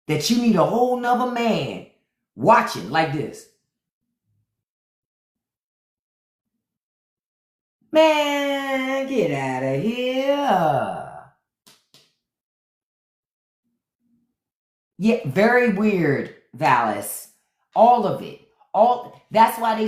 that you need a whole nother man watching like this? Man, get out of here. Yeah, very weird, Valis. All of it. All that's why they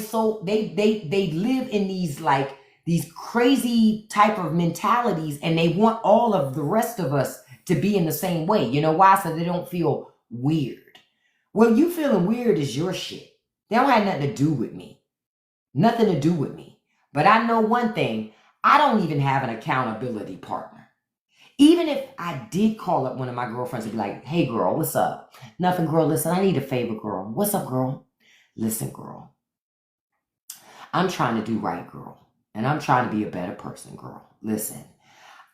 live in these like these crazy type of mentalities and they want all of the rest of us to be in the same way. You know why? So they don't feel weird. Well, you feeling weird is your shit. They don't have nothing to do with me. Nothing to do with me. But I know one thing, I don't even have an accountability partner. Even if I did call up one of my girlfriends and be like, hey girl, what's up? Nothing, girl, listen, I need a favor, girl. What's up, girl? Listen, girl. I'm trying to do right, girl. And I'm trying to be a better person, girl. Listen,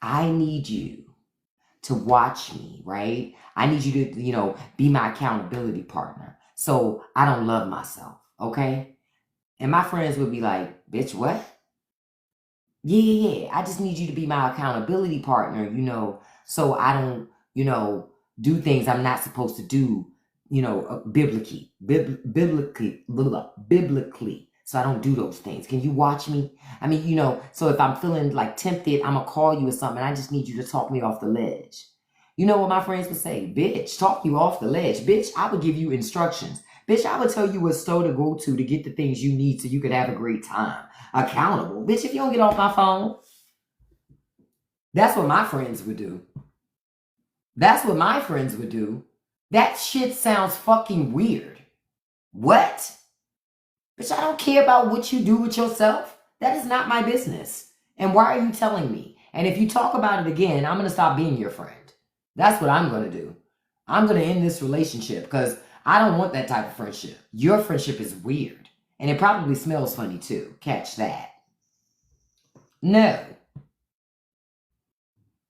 I need you to watch me, right? I need you to, be my accountability partner. So I don't love myself, okay? And my friends would be like, bitch, what? Yeah. I just need you to be my accountability partner, so I don't, do things I'm not supposed to do, biblically. So I don't do those things. Can you watch me? I mean, so if I'm feeling like tempted, I'm going to call you or something. I just need you to talk me off the ledge. You know what my friends would say? Bitch, talk you off the ledge. Bitch, I would give you instructions. Bitch, I would tell you what store to go to get the things you need so you could have a great time. Accountable. Bitch, if you don't get off my phone. That's what my friends would do. That's what my friends would do. That shit sounds fucking weird. What? Bitch, I don't care about what you do with yourself. That is not my business. And why are you telling me? And if you talk about it again, I'm going to stop being your friend. That's what I'm going to do. I'm going to end this relationship because I don't want that type of friendship. Your friendship is weird. And it probably smells funny too. Catch that. No.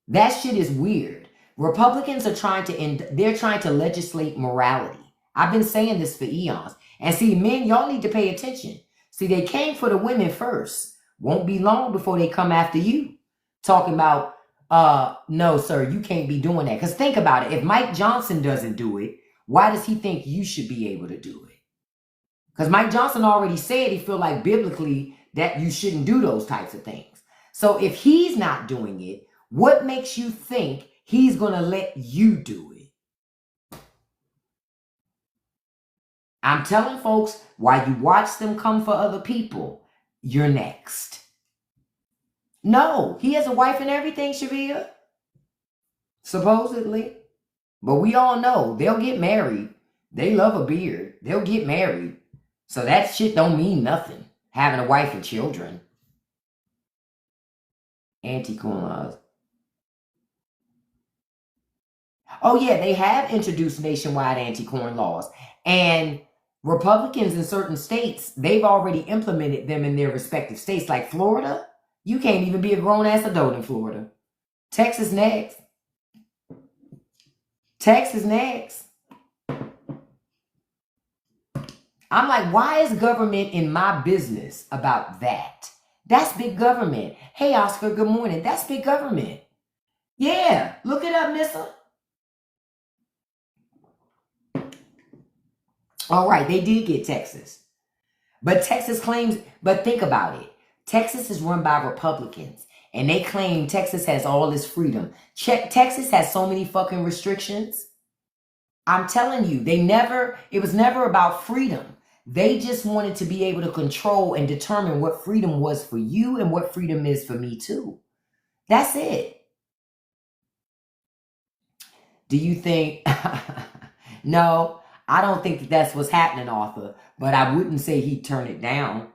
That shit is weird. Republicans are trying to legislate morality. I've been saying this for eons. And see, men, y'all need to pay attention. See, they came for the women first. Won't be long before they come after you. Talking about, no, sir, you can't be doing that. Because think about it. If Mike Johnson doesn't do it, why does he think you should be able to do it? Because Mike Johnson already said he feel like biblically that you shouldn't do those types of things. So if he's not doing it, what makes you think he's going to let you do it? I'm telling folks, while you watch them come for other people, you're next. No, he has a wife and everything, Shavia. Supposedly. But we all know they'll get married. They love a beard. They'll get married. So that shit don't mean nothing. Having a wife and children. Anti-corn laws. Oh yeah, they have introduced nationwide anti-corn laws. And Republicans in certain states, they've already implemented them in their respective states. Like Florida, you can't even be a grown-ass adult in Florida. Texas next. Texas next. I'm like, why is government in my business about that? That's big government. Hey, Oscar, good morning. That's big government. Yeah, look it up, Nissa. All right, they did get Texas. But Texas claims, but think about it. Texas is run by Republicans. And they claim Texas has all this freedom. Texas has so many fucking restrictions. I'm telling you, it was never about freedom. They just wanted to be able to control and determine what freedom was for you and what freedom is for me too. That's it. Do you think... No, I don't think that's what's happening, Arthur. But I wouldn't say he'd turn it down.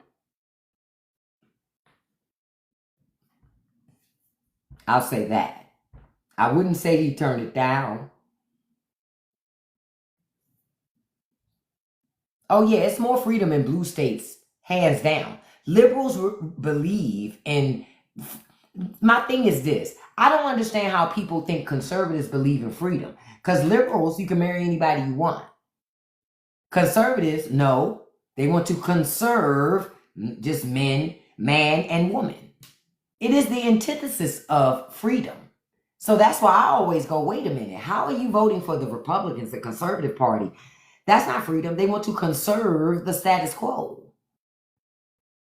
I'll say that. I wouldn't say he'd turn it down. Oh yeah, it's more freedom in blue states, hands down. Liberals believe in... My thing is this. I don't understand how people think conservatives believe in freedom. Because liberals, you can marry anybody you want. Conservatives, no. They want to conserve just man and woman. It is the antithesis of freedom. So that's why I always go, wait a minute. How are you voting for the Republicans, the Conservative Party? That's not freedom. They want to conserve the status quo.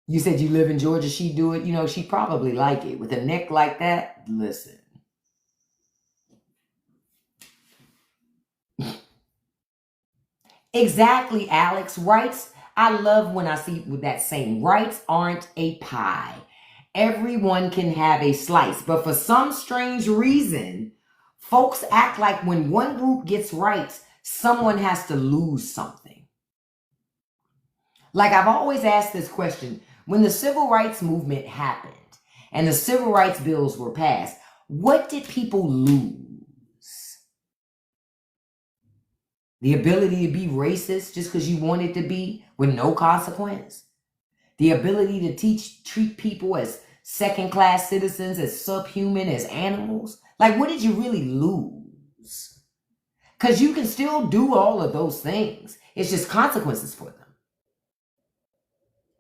You said you live in Georgia. She do it. You know, she probably like it. With a neck like that, listen. Exactly, Alex. Rights, I love when I see that saying, rights aren't a pie. Everyone can have a slice. But for some strange reason, folks act like when one group gets rights, someone has to lose something. Like I've always asked this question, when the civil rights movement happened and the civil rights bills were passed, what did people lose? The ability to be racist just because you wanted to be with no consequence? The ability to treat people as second-class citizens, as subhuman, as animals? Like, what did you really lose? Because you can still do all of those things. It's just consequences for them.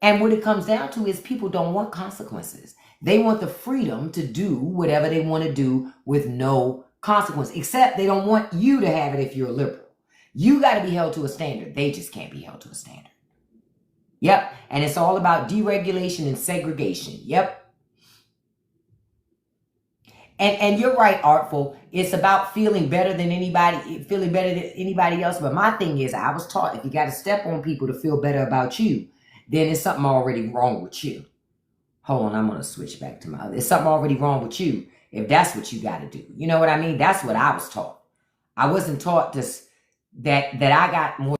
And what it comes down to is people don't want consequences. They want the freedom to do whatever they want to do with no consequence, except they don't want you to have it if you're a liberal. You got to be held to a standard. They just can't be held to a standard. Yep. And it's all about deregulation and segregation. Yep. And you're right, Artful. It's about feeling better than anybody else. But my thing is, I was taught if you got to step on people to feel better about you, then there's something already wrong with you. Hold on, I'm going to switch back to my other. There's something already wrong with you if that's what you got to do. You know what I mean? That's what I was taught. I wasn't taught that I got more.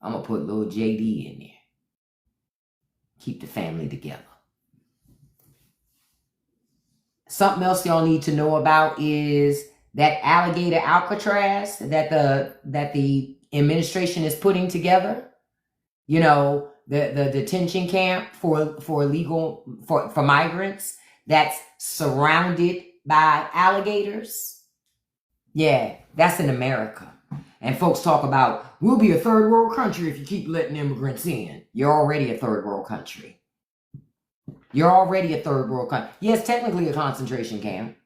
I'm going to put little JD in there. Keep the family together. Something else y'all need to know about is that alligator Alcatraz that the administration is putting together. You know, the detention camp for migrants that's surrounded by alligators. Yeah, that's in America. And folks talk about, we'll be a third world country if you keep letting immigrants in. You're already a third world country. You're already a third world country. Yes, technically a concentration camp.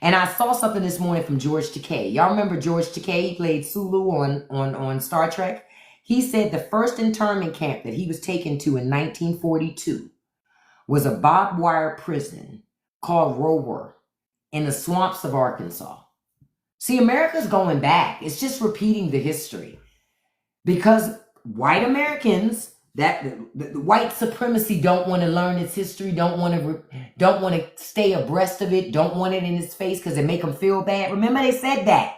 And I saw something this morning from George Takei. Y'all remember George Takei? He played Sulu on Star Trek. He said the first internment camp that he was taken to in 1942 was a barbed wire prison called Rower in the swamps of Arkansas. See, America's going back. It's just repeating the history. Because white Americans, the white supremacy don't want to learn its history, don't want to stay abreast of it, don't want it in its face because it make them feel bad. Remember they said that.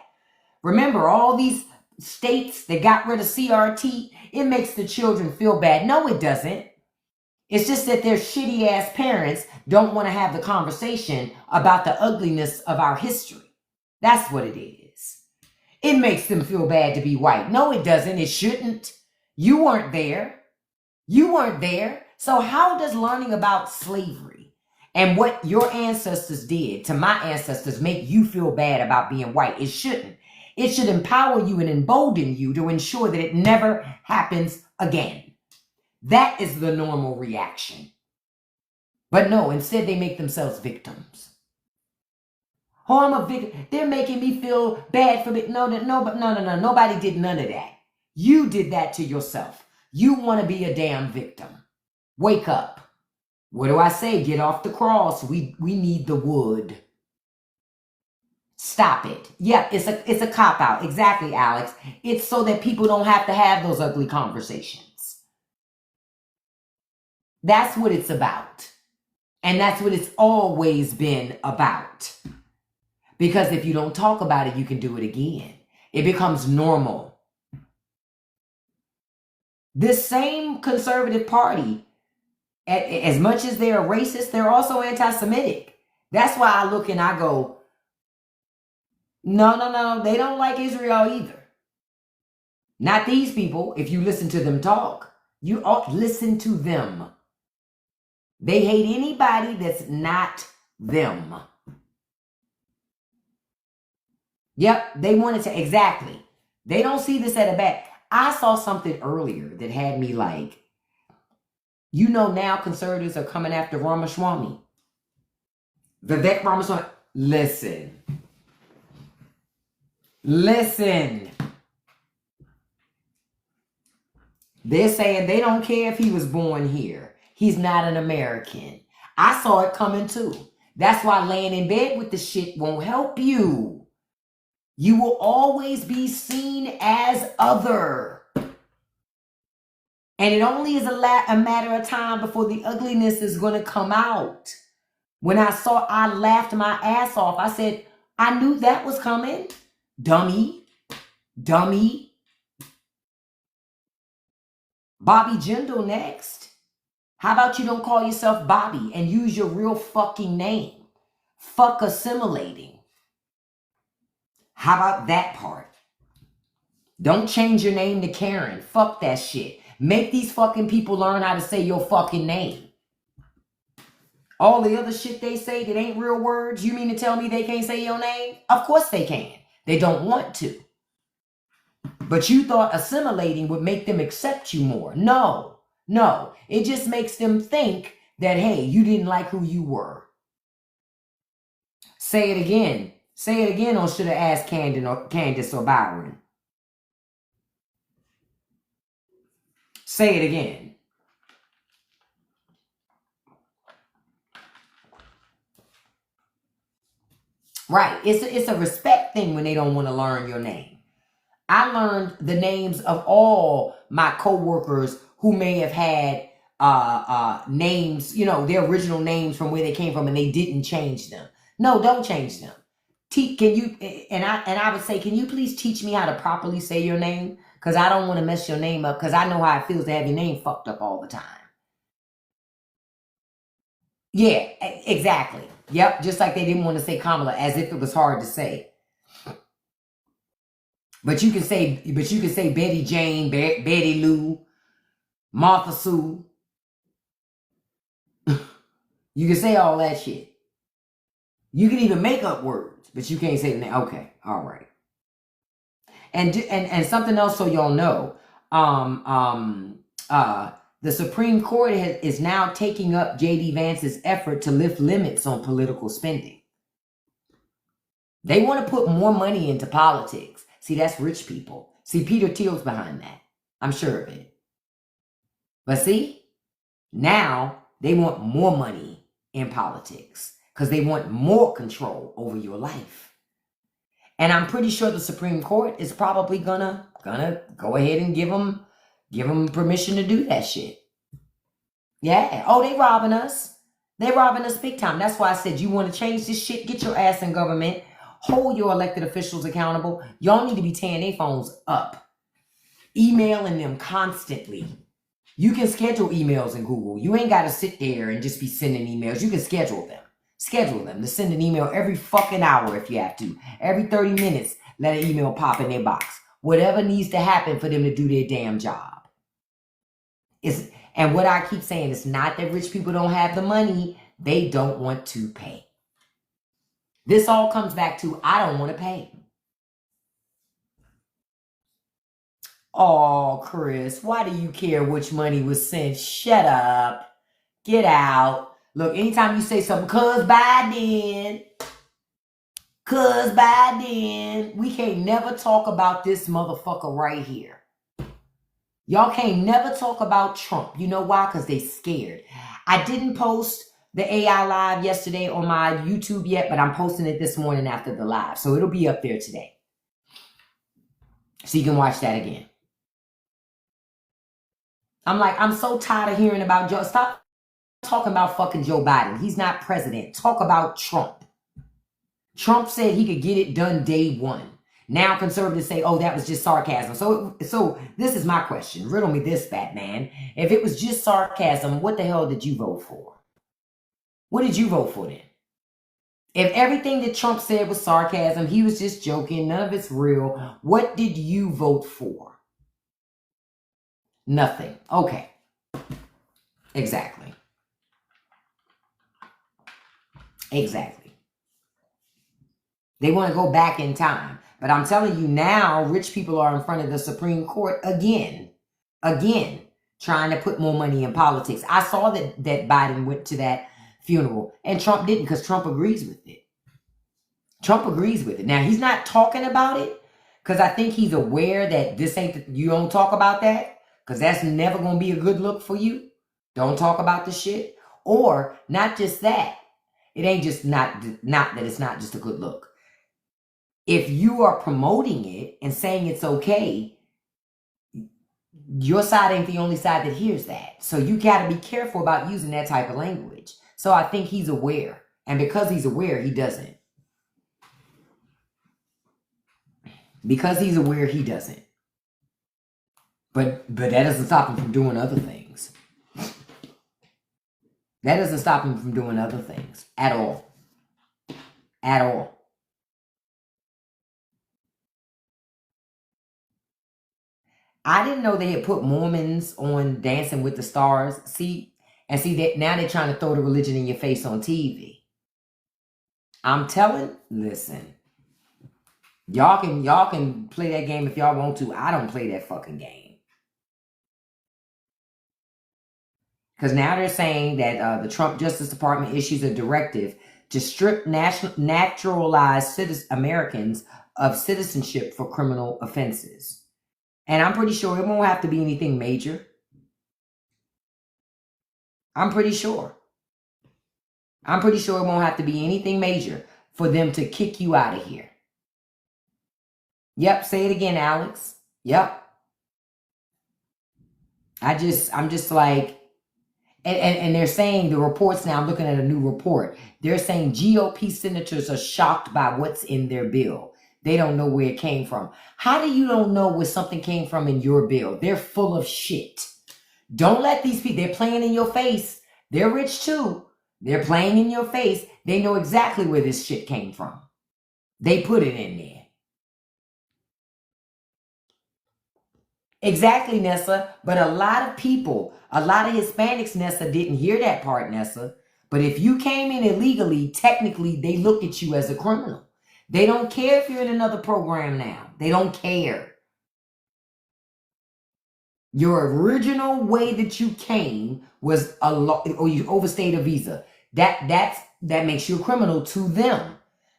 Remember all these states that got rid of CRT, it makes the children feel bad. No, it doesn't. It's just that their shitty ass parents don't want to have the conversation about the ugliness of our history. That's what it is. It makes them feel bad to be white. No, it doesn't. It shouldn't. You weren't there. You weren't there. So how does learning about slavery and what your ancestors did to my ancestors make you feel bad about being white? It shouldn't. It should empower you and embolden you to ensure that it never happens again. That is the normal reaction. But no, instead they make themselves victims. Oh, I'm a victim. They're making me feel bad for me. No. Nobody did none of that. You did that to yourself. You want to be a damn victim. Wake up. What do I say? Get off the cross. We need the wood. Stop it. Yeah, it's a cop-out. Exactly, Alex. It's so that people don't have to have those ugly conversations. That's what it's about. And that's what it's always been about. Because if you don't talk about it, you can do it again. It becomes normal. This same conservative party, as much as they're racist, they're also anti-Semitic. That's why I look and I go, no, they don't like Israel either. Not these people. If you listen to them talk, you ought listen to them. They hate anybody that's not them. Yep, they wanted to, exactly. They don't see this at a bad. I saw something earlier that had me like, you know, now conservatives are coming after Ramaswamy. Vivek Ramaswamy. Listen, Listen. They're saying they don't care if he was born here. He's not an American. I saw it coming too. That's why laying in bed with the shit won't help you. You will always be seen as other. And it only is a matter of time before the ugliness is going to come out. When I laughed my ass off. I said, I knew that was coming. Dummy. Dummy. Bobby Jindal next. How about you don't call yourself Bobby and use your real fucking name? Fuck assimilating. How about that part? Don't change your name to Karen. Fuck that shit. Make these fucking people learn how to say your fucking name. All the other shit they say that ain't real words, you mean to tell me they can't say your name? Of course they can. They don't want to. But you thought assimilating would make them accept you more. No, no. It just makes them think that, hey, you didn't like who you were. Say it again. Say it again, or should have asked Candace or Byron. Say it again. Right. It's a respect thing when they don't want to learn your name. I learned the names of all my coworkers who may have had names, you know, their original names from where they came from, and they didn't change them. No, don't change them. Can you? And I would say, can you please teach me how to properly say your name? Because I don't want to mess your name up. Because I know how it feels to have your name fucked up all the time. Yeah, exactly. Yep, just like they didn't want to say Kamala as if it was hard to say. But you can say Betty Jane, Betty Lou, Martha Sue. You can say all that shit. You can even make up words, but you can't say the name. Okay, all right. And something else, so y'all know, the Supreme Court is now taking up J.D. Vance's effort to lift limits on political spending. They want to put more money into politics. See, that's rich people. See, Peter Thiel's behind that. I'm sure of it. But see, now they want more money in politics because they want more control over your life. And I'm pretty sure the Supreme Court is probably gonna go ahead and give them permission to do that shit. Yeah. Oh, they robbing us. They robbing us big time. That's why I said, you want to change this shit? Get your ass in government. Hold your elected officials accountable. Y'all need to be tearing their phones up. Emailing them constantly. You can schedule emails in Google. You ain't got to sit there and just be sending emails. You can schedule them. Schedule them to send an email every fucking hour if you have to. Every 30 minutes, let an email pop in their box. Whatever needs to happen for them to do their damn job. And what I keep saying, it's not that rich people don't have the money. They don't want to pay. This all comes back to, I don't want to pay. Oh, Chris, why do you care which money was sent? Shut up. Get out. Look, anytime you say something, cuz Biden, we can't never talk about this motherfucker right here. Y'all can't never talk about Trump. You know why? Because they scared. I didn't post the AI live yesterday on my YouTube yet, but I'm posting it this morning after the live. So it'll be up there today. So you can watch that again. I'm so tired of hearing about Joe. Stop talking about fucking Joe Biden. He's not president. Talk about Trump. Trump said he could get it done day one. Now conservatives say, oh, that was just sarcasm. So this is my question. Riddle me this, Batman. If it was just sarcasm, what the hell did you vote for? What did you vote for then? If everything that Trump said was sarcasm, he was just joking, none of it's real, what did you vote for? Nothing. Okay. Exactly. Exactly. They want to go back in time. But I'm telling you now, rich people are in front of the Supreme Court again, trying to put more money in politics. I saw that Biden went to that funeral and Trump didn't, because Trump agrees with it. Trump agrees with it. Now, he's not talking about it, Because I think he's aware that this ain't, you don't talk about that, because that's never going to be a good look for you. Don't talk about the shit. Or not just that. It ain't just not that it's not just a good look. If you are promoting it and saying it's okay, your side ain't the only side that hears that. So you got to be careful about using that type of language. So I think he's aware. And because he's aware, he doesn't. Because he's aware, he doesn't. But that doesn't stop him from doing other things. That doesn't stop him from doing other things at all. At all. I didn't know they had put Mormons on Dancing with the Stars. See that now they're trying to throw the religion in your face on TV. I'm telling, listen. Y'all can play that game if y'all want to. I don't play that fucking game. Because now they're saying that the Trump Justice Department issues a directive to strip naturalized Americans of citizenship for criminal offenses. And I'm pretty sure it won't have to be anything major. I'm pretty sure it won't have to be anything major for them to kick you out of here. Yep, say it again, Alex. Yep. I'm just like, and they're saying the reports now, I'm looking at a new report. They're saying GOP senators are shocked by what's in their bill. They don't know where it came from. How do you don't know where something came from in your bill? They're full of shit. Don't let these people, they're playing in your face. They're rich too. They're playing in your face. They know exactly where this shit came from. They put it in there. Exactly, Nessa. But a lot of people, a lot of Hispanics, Nessa, didn't hear that part, Nessa. But if you came in illegally, technically, they look at you as a criminal. They don't care if you're in another program now. They don't care. Your original way that you came was or you overstayed a visa. That makes you a criminal to them.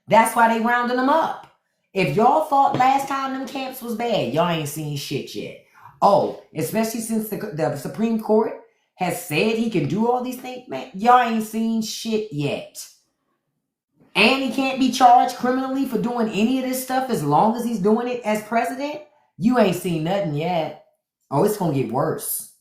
That's why they rounding them up. If y'all thought last time them camps was bad, y'all ain't seen shit yet. Oh, especially since the Supreme Court has said he can do all these things, man, y'all ain't seen shit yet. And he can't be charged criminally for doing any of this stuff as long as he's doing it as president. You ain't seen nothing yet. Oh, it's going to get worse.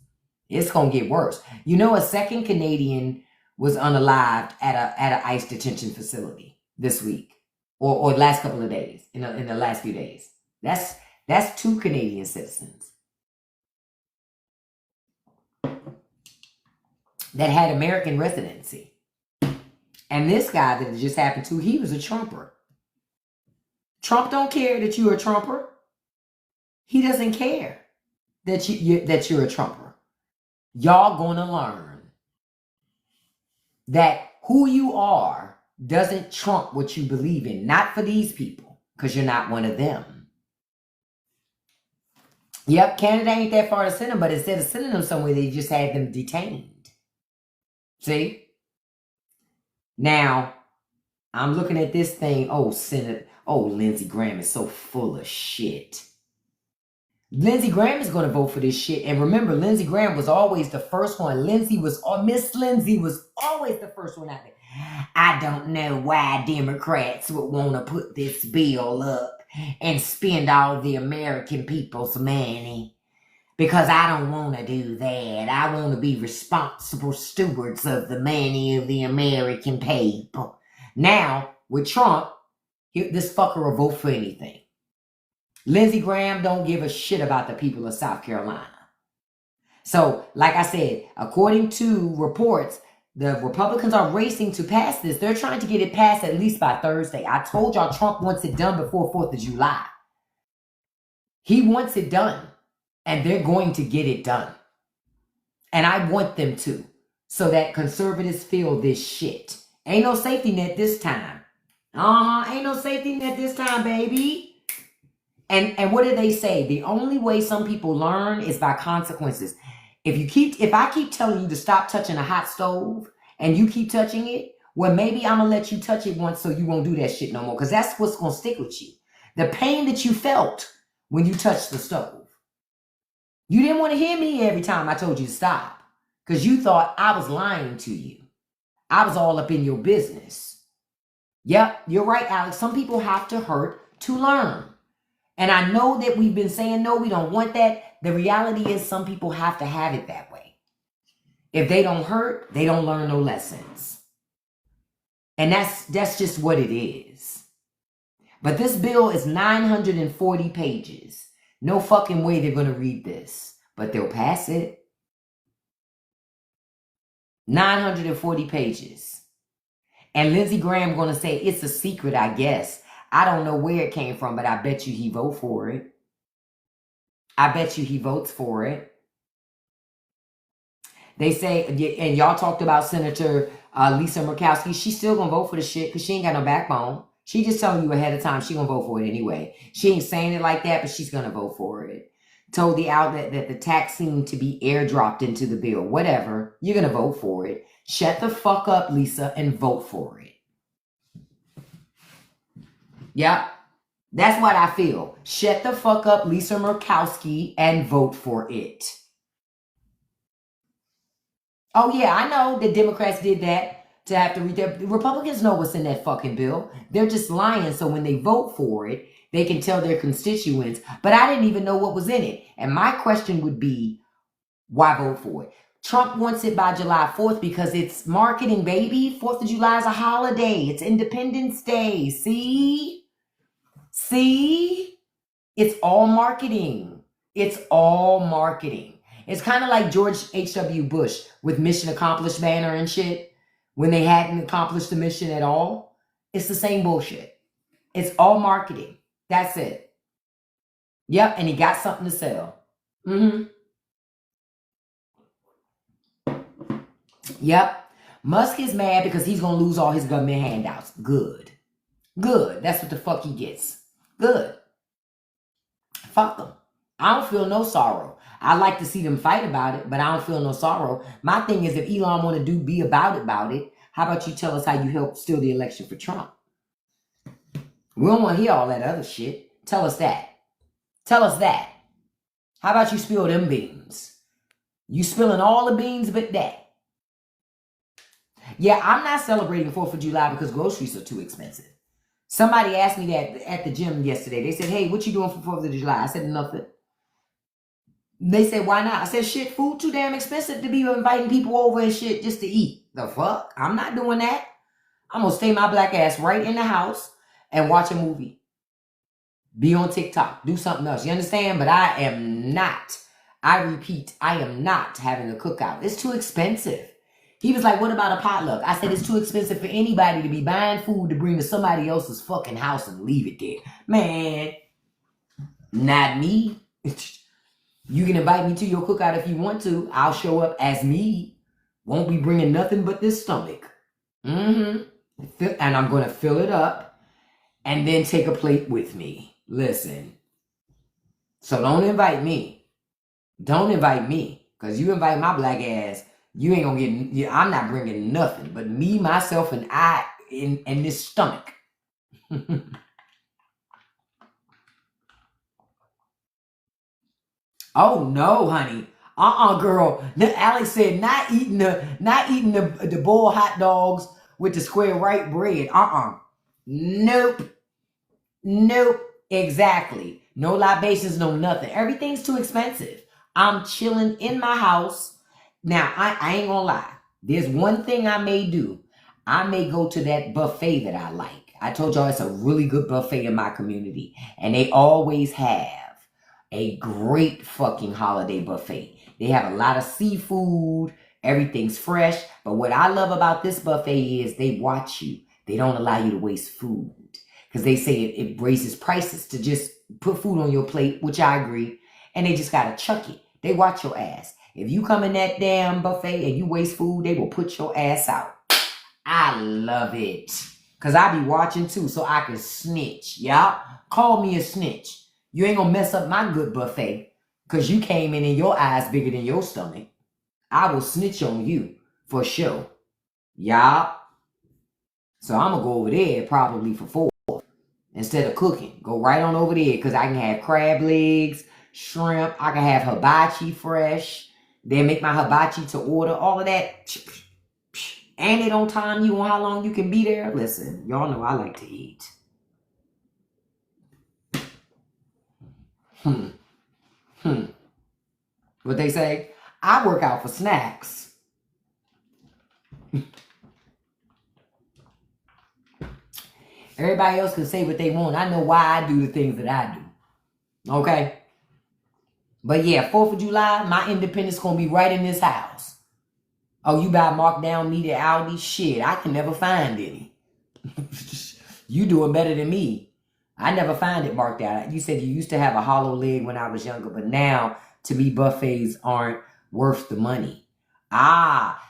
It's going to get worse. You know, a second Canadian was unalived at an ICE detention facility this week or the last couple of days, in the last few days. That's 2 Canadian citizens that had American residency. And this guy that it just happened to, he was a Trumper. Trump don't care that you're a Trumper. He doesn't care that you're a Trumper. Y'all gonna learn that who you are doesn't trump what you believe in. Not for these people, because you're not one of them. Yep, Canada ain't that far to send them, but instead of sending them somewhere, they just had them detained. See? Now, I'm looking at this thing. Oh, Lindsey Graham is so full of shit. Lindsey Graham is going to vote for this shit. And remember, Lindsey Graham was always the first one. Miss Lindsey was always the first one out there. I don't know why Democrats would want to put this bill up and spend all the American people's money. Because I don't want to do that. I want to be responsible stewards of the money of the American people. Now, with Trump, this fucker will vote for anything. Lindsey Graham don't give a shit about the people of South Carolina. So, like I said, according to reports, the Republicans are racing to pass this. They're trying to get it passed at least by Thursday. I told y'all Trump wants it done before 4th of July. He wants it done. And they're going to get it done. And I want them to. So that conservatives feel this shit. Ain't no safety net this time. Ain't no safety net this time, baby. And what do they say? The only way some people learn is by consequences. If I keep telling you to stop touching a hot stove and you keep touching it, well, maybe I'm going to let you touch it once so you won't do that shit no more. Because that's what's going to stick with you. The pain that you felt when you touched the stove. You didn't want to hear me every time I told you to stop because you thought I was lying to you. I was all up in your business. Yep, you're right, Alex. Some people have to hurt to learn. And I know that we've been saying, no, we don't want that. The reality is some people have to have it that way. If they don't hurt, they don't learn no lessons. And that's just what it is. But this bill is 940 pages. No fucking way they're going to read this. But they'll pass it. 940 pages. And Lindsey Graham going to say, it's a secret, I guess. I don't know where it came from, but I bet you he vote for it. I bet you he votes for it. They say, and y'all talked about Senator Lisa Murkowski. She's still going to vote for the shit because she ain't got no backbone. She just telling you ahead of time she going to vote for it anyway. She ain't saying it like that, but she's going to vote for it. Told the outlet that the tax seemed to be airdropped into the bill. Whatever. You're going to vote for it. Shut the fuck up, Lisa, and vote for it. Yep. That's what I feel. Shut the fuck up, Lisa Murkowski, and vote for it. Oh, yeah, I know the Democrats did that to have to read their... The Republicans know what's in that fucking bill. They're just lying, so when they vote for it, they can tell their constituents, but I didn't even know what was in it. And my question would be, why vote for it? Trump wants it by July 4th because it's marketing, baby. 4th of July is a holiday. It's Independence Day. See? See? It's all marketing. It's all marketing. It's kind of like George H.W. Bush with Mission Accomplished banner and shit. When they hadn't accomplished the mission at all. It's the same bullshit. It's all marketing. That's it. Yep, and he got something to sell. Yep. Musk is mad because he's going to lose all his government handouts. Good. Good. That's what the fuck he gets. Good. Fuck them. I don't feel no sorrow. I like to see them fight about it, but I don't feel no sorrow. My thing is, if Elon want to be about it, how about you tell us how you helped steal the election for Trump? We don't want to hear all that other shit. Tell us that. Tell us that. How about you spill them beans? You spilling all the beans but that. Yeah, I'm not celebrating 4th of July because groceries are too expensive. Somebody asked me that at the gym yesterday. They said, hey, what you doing for 4th of July? I said, nothing. They said, why not? I said, shit, food too damn expensive to be inviting people over and shit just to eat. The fuck? I'm not doing that. I'm going to stay my black ass right in the house and watch a movie. Be on TikTok. Do something else. You understand? But I am not. I repeat, I am not having a cookout. It's too expensive. He was like, what about a potluck? I said, it's too expensive for anybody to be buying food to bring to somebody else's fucking house and leave it there. Man, not me. You can invite me to your cookout if you want to. I'll show up as me. Won't be bringing nothing but this stomach. And I'm going to fill it up and then take a plate with me. Listen. So don't invite me. Don't invite me. Because you invite my black ass, you ain't going to get... I'm not bringing nothing but me, myself, and I in this stomach. Oh no, honey. Girl. Alex said not eating the boiled hot dogs with the square white bread. Nope. Nope. Exactly. No libations, no nothing. Everything's too expensive. I'm chilling in my house. Now, I ain't gonna lie. There's one thing I may do. I may go to that buffet that I like. I told y'all it's a really good buffet in my community. And they always have a great fucking holiday buffet. They have a lot of seafood. Everything's fresh. But what I love about this buffet is they watch you. They don't allow you to waste food. Because they say it raises prices to just put food on your plate, which I agree. And they just got to chuck it. They watch your ass. If you come in that damn buffet and you waste food, they will put your ass out. I love it. Because I be watching too, so I can snitch. Y'all call me a snitch. You ain't going to mess up my good buffet because you came in and your eyes bigger than your stomach. I will snitch on you for sure. Y'all. So I'm going to go over there probably for 4. instead of cooking. Go right on over there because I can have crab legs, shrimp. I can have hibachi fresh. Then make my hibachi to order. All of that. And they don't time you on how long you can be there. Listen, y'all know I like to eat. What they say? I work out for snacks. Everybody else can say what they want. I know why I do the things that I do. Okay? But yeah, 4th of July, my independence gonna be right in this house. Oh, you buy marked down meat at Aldi? Shit, I can never find any. You doing better than me. I never find it marked out. You said you used to have a hollow leg when I was younger, but now, to me, buffets aren't worth the money.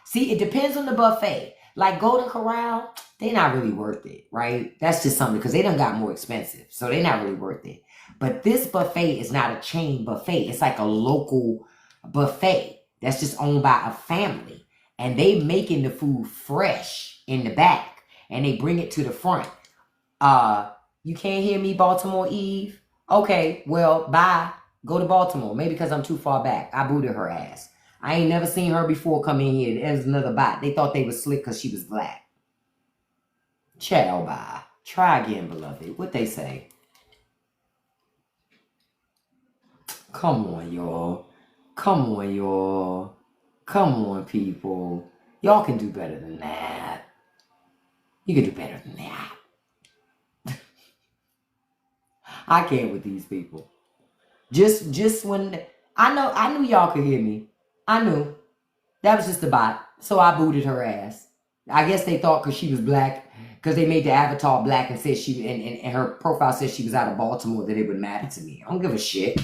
See, it depends on the buffet. Like Golden Corral, they're not really worth it, right? That's just something, because they done got more expensive, so they're not really worth it. But this buffet is not a chain buffet. It's like a local buffet that's just owned by a family. And they making the food fresh in the back, and they bring it to the front. You can't hear me, Baltimore Eve? Okay, well, bye. Go to Baltimore. Maybe because I'm too far back. I booted her ass. I ain't never seen her before come in here. There's another bot. They thought they was slick because she was black. Ciao, bye. Try again, beloved. What they say? Come on, y'all. Come on, y'all. Come on, people. Y'all can do better than that. You can do better than that. I can't with these people. Just when I knew y'all could hear me. I knew. That was just a bot. So I booted her ass. I guess they thought because she was black, because they made the avatar black and said she and her profile said she was out of Baltimore, that it would matter to me. I don't give a shit.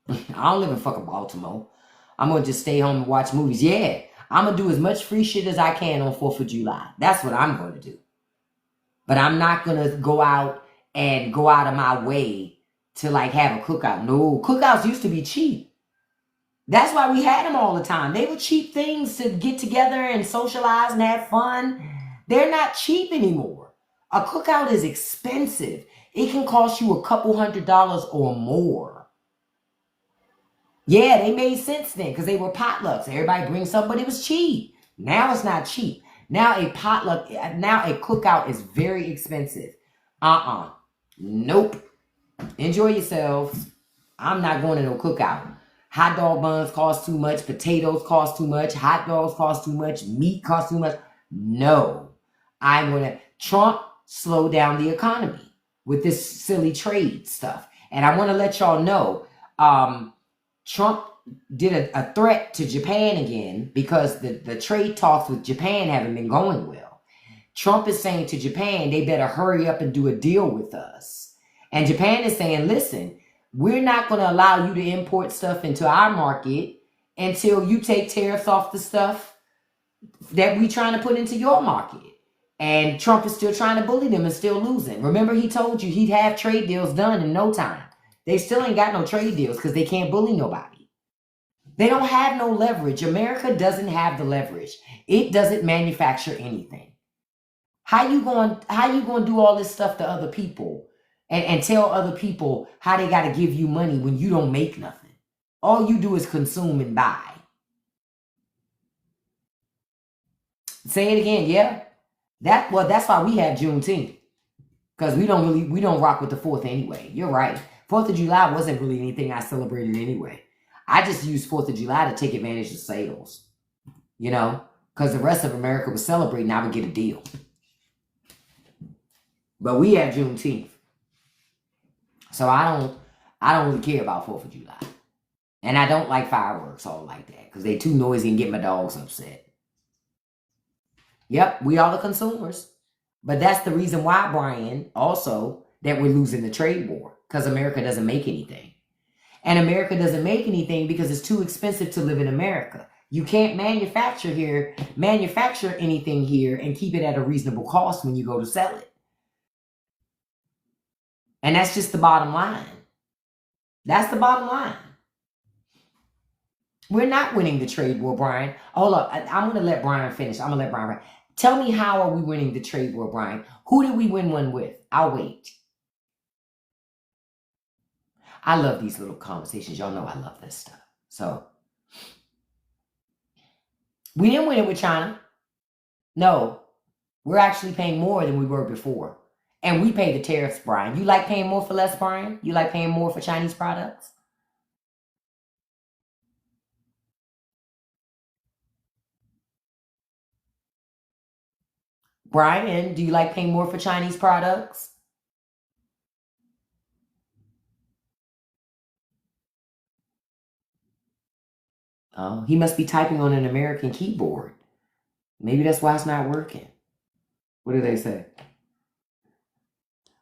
I don't live in fucking Baltimore. I'm gonna just stay home and watch movies. Yeah, I'm gonna do as much free shit as I can on 4th of July. That's what I'm gonna do. But I'm not gonna go out of my way to like have a cookout. No, cookouts used to be cheap. That's why we had them all the time. They were cheap things to get together and socialize and have fun. They're not cheap anymore. A cookout is expensive. It can cost you a couple $100 or more. Yeah, they made sense then because they were potlucks. Everybody brings something, but it was cheap. Now it's not cheap. Now a cookout is very expensive. Nope. Enjoy yourselves. I'm not going to no cookout. Hot dog buns cost too much. Potatoes cost too much. Hot dogs cost too much. Meat costs too much. No. I'm going to... Trump slowed down the economy with this silly trade stuff. And I want to let y'all know, Trump did a threat to Japan again because the trade talks with Japan haven't been going well. Trump is saying to Japan, they better hurry up and do a deal with us. And Japan is saying, listen, we're not going to allow you to import stuff into our market until you take tariffs off the stuff that we trying to put into your market. And Trump is still trying to bully them and still losing. Remember, he told you he'd have trade deals done in no time. They still ain't got no trade deals because they can't bully nobody. They don't have no leverage. America doesn't have the leverage. It doesn't manufacture anything. How you going to do all this stuff to other people and tell other people how they got to give you money when you don't make nothing? All you do is consume and buy. Say it again, yeah? That's why we have Juneteenth. Because we don't rock with the 4th anyway. You're right. 4th of July wasn't really anything I celebrated anyway. I just used 4th of July to take advantage of sales. You know? Because the rest of America was celebrating, I would get a deal. But we have Juneteenth. So I don't really care about 4th of July. And I don't like fireworks all like that. Because they too noisy and get my dogs upset. Yep, we are the consumers. But that's the reason why, Brian, also, that we're losing the trade war. Because America doesn't make anything. And America doesn't make anything because it's too expensive to live in America. You can't manufacture anything here and keep it at a reasonable cost when you go to sell it. And that's just the bottom line. That's the bottom line. We're not winning the trade war, Brian. Hold up. I'm going to let Brian finish. I'm going to let Brian. Tell me, how are we winning the trade war, Brian? Who did we win one with? I'll wait. I love these little conversations. Y'all know I love this stuff. So we didn't win it with China. No, we're actually paying more than we were before. And we pay the tariffs, Brian. You like paying more for less, Brian? You like paying more for Chinese products? Brian, do you like paying more for Chinese products? Oh, he must be typing on an American keyboard. Maybe that's why it's not working. What do they say?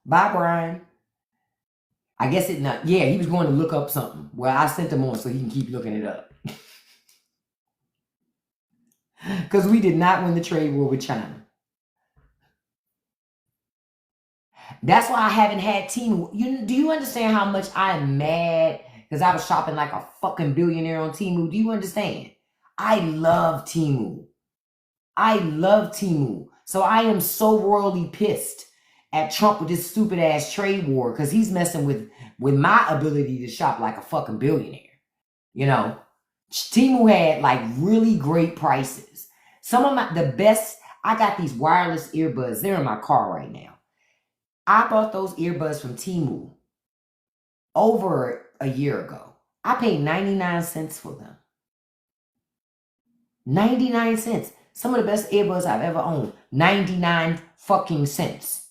Bye, Brian. I guess it not. Yeah, he was going to look up something. Well, I sent him on so he can keep looking it up. Because we did not win the trade war with China. That's why I haven't had Temu. Do you understand how much I am mad? Because I was shopping like a fucking billionaire on Temu. Do you understand? I love Temu. I love Temu. So I am so royally pissed at Trump with this stupid ass trade war because he's messing with my ability to shop like a fucking billionaire. You know, Temu had like really great prices. Some of the best. I got these wireless earbuds. They're in my car right now. I bought those earbuds from Temu over a year ago. I paid 99 cents for them. 99 cents. Some of the best earbuds I've ever owned. 99 fucking cents.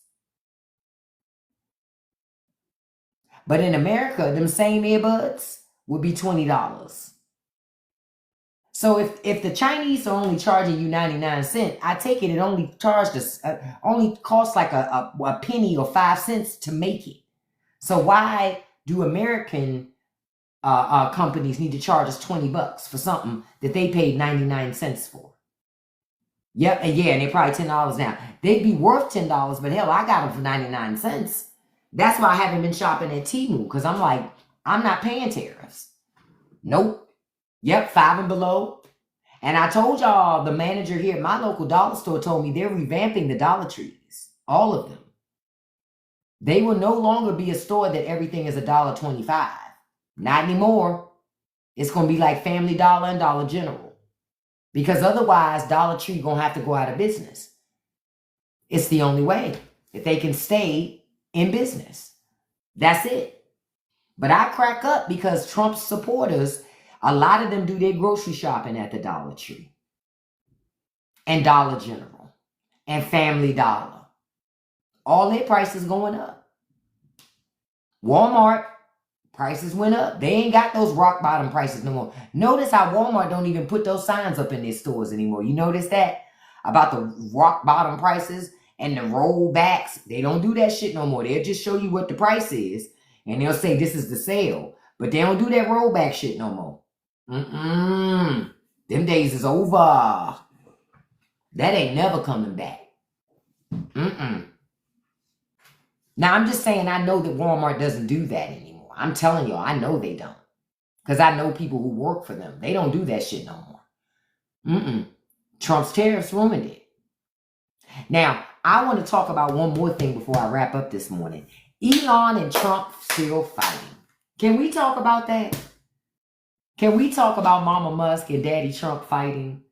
But in America, them same earbuds would be $20. So if the Chinese are only charging you 99 cents, I take it only only costs like a penny or 5 cents to make it. So why do American companies need to charge us $20 for something that they paid 99 cents for? Yep, and they're probably $10 now. They'd be worth $10, but hell, I got them for 99 cents. That's why I haven't been shopping at Temu, because I'm like, I'm not paying tariffs. Nope. Yep, 5 and below. And I told y'all, the manager here at my local dollar store told me they're revamping the Dollar Trees. All of them. They will no longer be a store that everything is $1.25. Not anymore. It's going to be like Family Dollar and Dollar General. Because otherwise, Dollar Tree going to have to go out of business. It's the only way that they can stay in business. That's it. But I crack up because Trump's supporters, a lot of them do their grocery shopping at the Dollar Tree. And Dollar General. And Family Dollar. All their prices going up. Walmart, prices went up. They ain't got those rock bottom prices no more. Notice how Walmart don't even put those signs up in their stores anymore. You notice that? About the rock bottom prices and the rollbacks. They don't do that shit no more. They'll just show you what the price is. And they'll say this is the sale. But they don't do that rollback shit no more. Them days is over. That ain't never coming back. Now, I'm just saying I know that Walmart doesn't do that anymore. I'm telling y'all, I know they don't. Because I know people who work for them. They don't do that shit no more. Trump's tariffs ruined it. Now, I want to talk about one more thing before I wrap up this morning. Elon and Trump still fighting. Can we talk about that? Can we talk about Mama Musk and Daddy Trump fighting?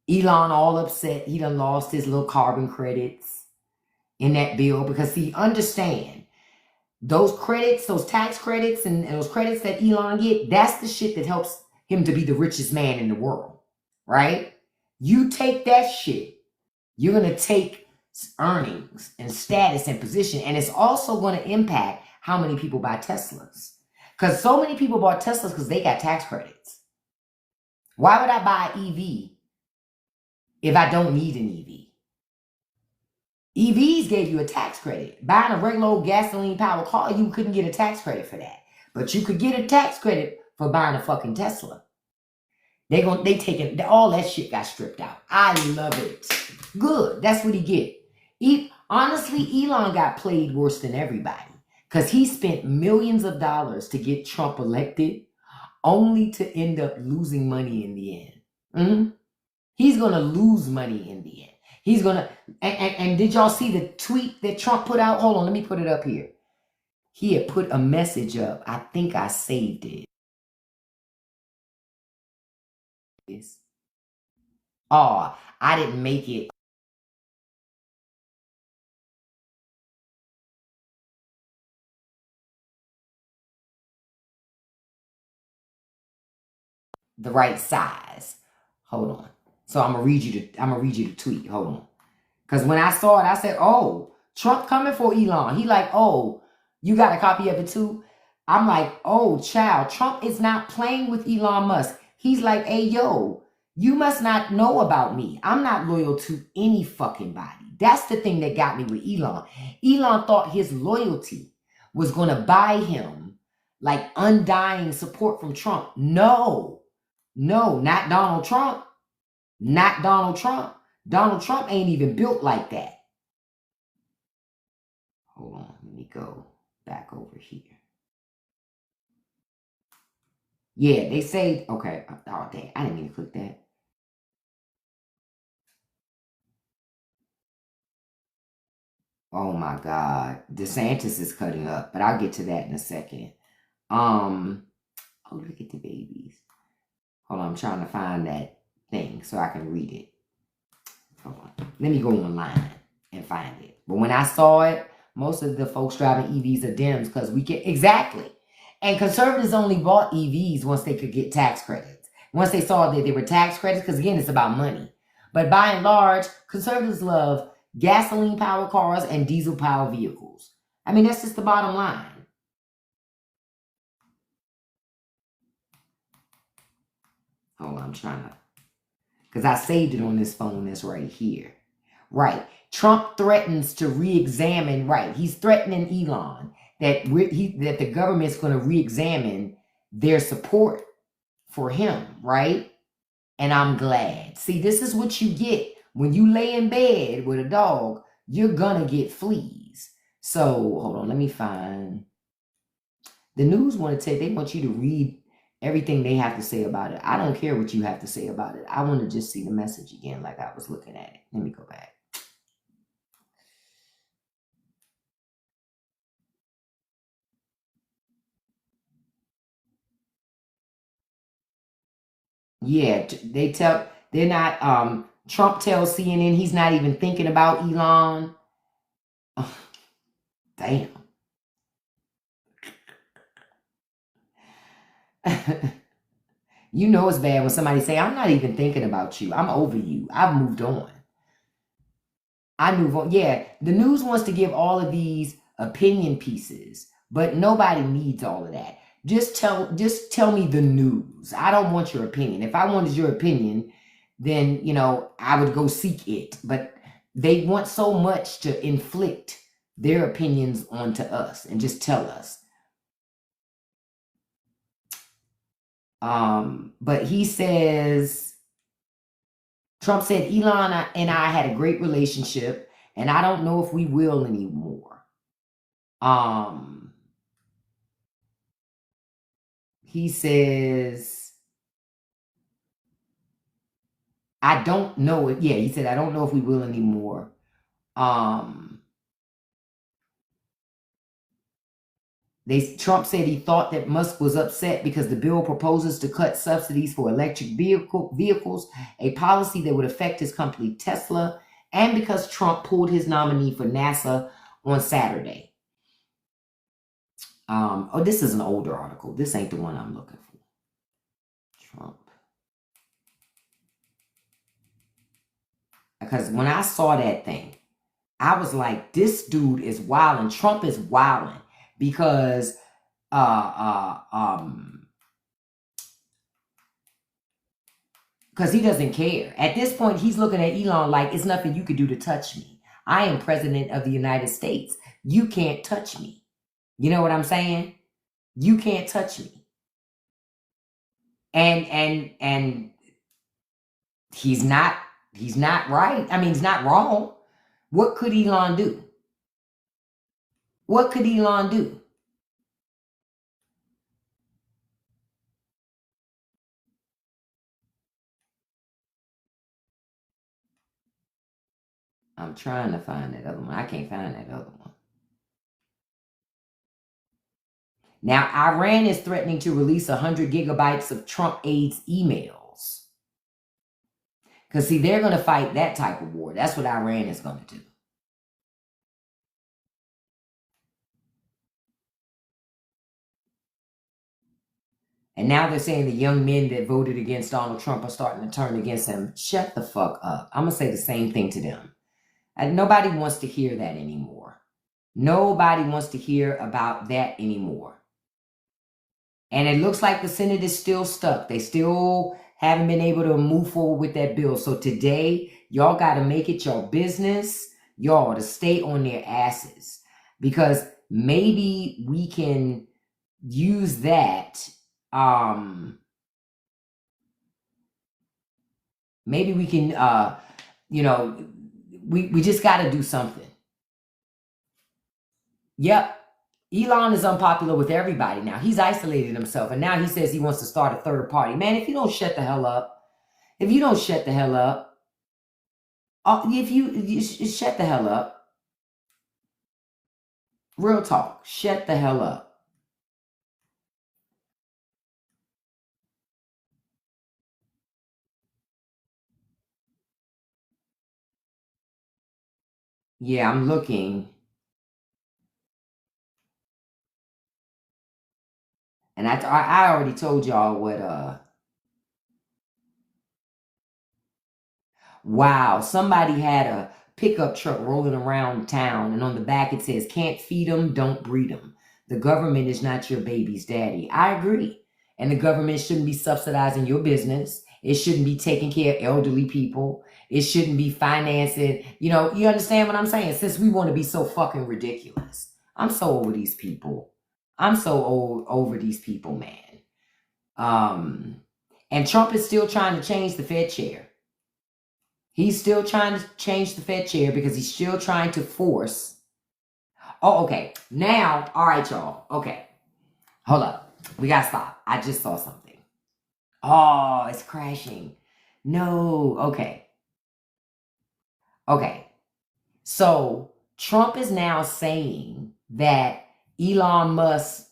Elon all upset. He done lost his little carbon credits in that bill because, see, understand, those credits, those tax credits and those credits that Elon get, that's the shit that helps him to be the richest man in the world, right? You take that shit, you're going to take earnings and status and position, and it's also going to impact how many people buy Teslas. Because so many people bought Teslas because they got tax credits. Why would I buy an EV if I don't need an EV? EVs gave you a tax credit. Buying a regular old gasoline-powered car, you couldn't get a tax credit for that. But you could get a tax credit for buying a fucking Tesla. They taking all that shit got stripped out. I love it. Good. That's what he get. Honestly, Elon got played worse than everybody. Because he spent millions of dollars to get Trump elected, only to end up losing money in the end. He's going to lose money in the end. He's going to... And did y'all see the tweet that Trump put out? Hold on, let me put it up here. he had put a message up. I think I saved it. Oh, I didn't make it the right size. Hold on. So I'm gonna read you the tweet. Hold on. Because when I saw it, I said, oh, Trump coming for Elon. He like, oh, you got a copy of it too? I'm like, oh, child, Trump is not playing with Elon Musk. He's like, hey, yo, you must not know about me. I'm not loyal to any fucking body. That's the thing that got me with Elon. Elon thought his loyalty was going to buy him like undying support from Trump. No, not Donald Trump. Not Donald Trump. Donald Trump ain't even built like that. Hold on, let me go back over here. Yeah, they say, okay. Oh, dang, I didn't mean to click that. Oh my God. DeSantis is cutting up, but I'll get to that in a second. Oh, look at the babies. Hold on, I'm trying to find that thing so I can read it. Hold on. Let me go online and find it. But when I saw it, most of the folks driving EVs are Dems because we get exactly. And conservatives only bought EVs once they could get tax credits. Once they saw that they were tax credits, because again, it's about money. But by and large, conservatives love gasoline powered cars and diesel powered vehicles. I mean, that's just the bottom line. Hold on, I'm trying to, because I saved it on this phone that's right here. Right. Trump threatens to re-examine, right. He's threatening Elon that that the government's going to re-examine their support for him, right? And I'm glad. See, this is what you get when you lay in bed with a dog, you're going to get fleas. So, hold on, let me find. The news they want you to read everything they have to say about it. I don't care what you have to say about it. I want to just see the message again like I was looking at it. Let me go back. Yeah, they're not Trump tells CNN he's not even thinking about Elon. Oh, damn. You know it's bad when somebody say, I'm not even thinking about you. I'm over you. I've moved on. I move on. Yeah, the news wants to give all of these opinion pieces, but nobody needs all of that. Just tell me the news. I don't want your opinion. If I wanted your opinion, then I would go seek it. But they want so much to inflict their opinions onto us and just tell us. But he says, Trump said, Elon and I had a great relationship, and I don't know if we will anymore. He says, I don't know it. Yeah, he said, I don't know if we will anymore. Trump said he thought that Musk was upset because the bill proposes to cut subsidies for electric vehicles, a policy that would affect his company Tesla, and because Trump pulled his nominee for NASA on Saturday. Oh, this is an older article. This ain't the one I'm looking for. Trump. Because when I saw that thing, I was like, this dude is wilding. Trump is wilding because he doesn't care. At this point, he's looking at Elon like, it's nothing you could do to touch me. I am president of the United States. You can't touch me. You know what I'm saying? You can't touch me. And he's not right. I mean, he's not wrong. What could Elon do? What could Elon do? I'm trying to find that other one. I can't find that other one. Now, Iran is threatening to release 100 gigabytes of Trump aides' emails. Because, see, they're going to fight that type of war. That's what Iran is going to do. And now they're saying the young men that voted against Donald Trump are starting to turn against him. Shut the fuck up. I'm going to say the same thing to them. And nobody wants to hear that anymore. Nobody wants to hear about that anymore. And it looks like the Senate is still stuck. They still haven't been able to move forward with that bill. So today, y'all got to make it your business, y'all, to stay on their asses. Because maybe we can use that. Maybe we can, we just got to do something. Yep. Elon is unpopular with everybody now. He's isolated himself. And now he says he wants to start a third party. Man, if you don't shut the hell up, if you shut the hell up, real talk, shut the hell up. Yeah, I'm looking. And I already told y'all what, wow, somebody had a pickup truck rolling around town, and on the back it says, can't feed them, don't breed them. The government is not your baby's daddy. I agree. And the government shouldn't be subsidizing your business. It shouldn't be taking care of elderly people. It shouldn't be financing. You understand what I'm saying? Since we want to be so fucking ridiculous. I'm so over these people. I'm so over these people, man. And Trump is still trying to change the Fed chair. He's still trying to change the Fed chair because he's still trying to force. Oh, okay. Now, all right, y'all. Okay. Hold up. We got to stop. I just saw something. Oh, it's crashing. No. Okay. Okay. So Trump is now saying that Elon Musk,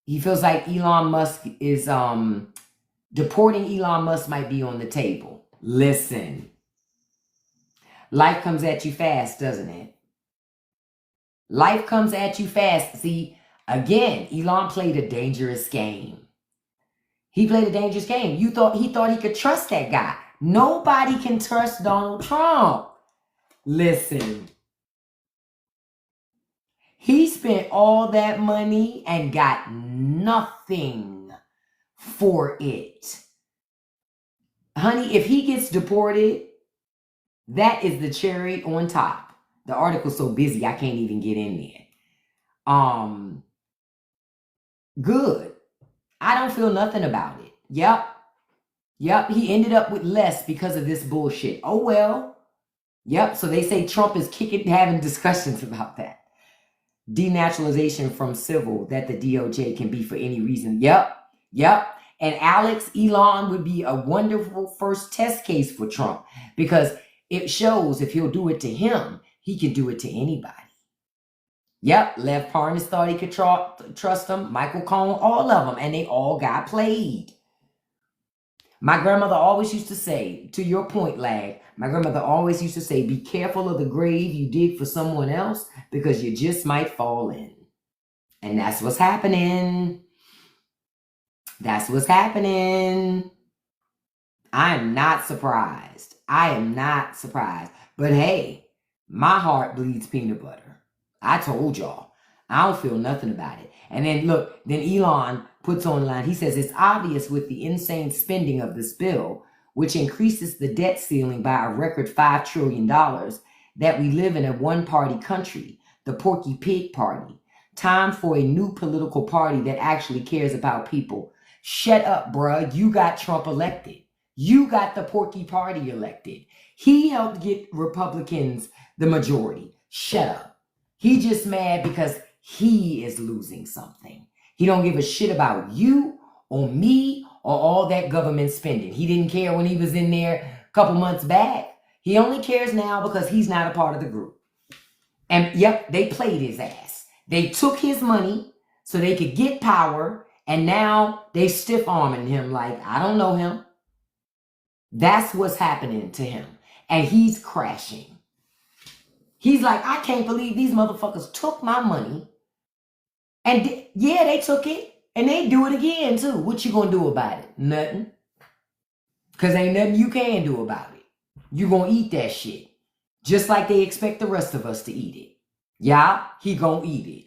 he feels like Elon Musk is, deporting Elon Musk might be on the table. Listen. Life comes at you fast, doesn't it? Life comes at you fast. See, again, Elon played a dangerous game. He played a dangerous game. He thought he could trust that guy. Nobody can trust Donald Trump. Listen. He spent all that money and got nothing for it. Honey, if he gets deported, that is the cherry on top. The article's so busy, I can't even get in there. Good. I don't feel nothing about it. Yep. He ended up with less because of this bullshit. Oh, well. Yep. So they say Trump is having discussions about that. Denaturalization from civil that the DOJ can be for any reason. Yep. And Elon would be a wonderful first test case for Trump because it shows if he'll do it to him, he can do it to anybody. Yep, Lev Parnas thought he could trust him, Michael Cohen, all of them, and they all got played. My grandmother always used to say, to your point, Lag, my grandmother always used to say, be careful of the grave you dig for someone else because you just might fall in. And that's what's happening. That's what's happening. I'm not surprised. But hey, my heart bleeds peanut butter. I told y'all. I don't feel nothing about it. And then look, then Elon puts online, he says it's obvious with the insane spending of this bill, which increases the debt ceiling by a record $5 trillion, that we live in a one-party country, the Porky Pig Party. Time for a new political party that actually cares about people. Shut up, bruh. You got Trump elected. You got the Porky Party elected. He helped get Republicans the majority. Shut up. He just mad because he is losing something. He don't give a shit about you or me or all that government spending. He didn't care when he was in there a couple months back. He only cares now because he's not a part of the group. And yep, they played his ass. They took his money so they could get power, and now they stiff arming him like, I don't know him. That's what's happening to him. And he's crashing. He's like, I can't believe these motherfuckers took my money. And yeah, they took it. And they do it again too. What you gonna do about it? Nothing. Because ain't nothing you can do about it. You gonna eat that shit. Just like they expect the rest of us to eat it. Yeah, he gonna eat it.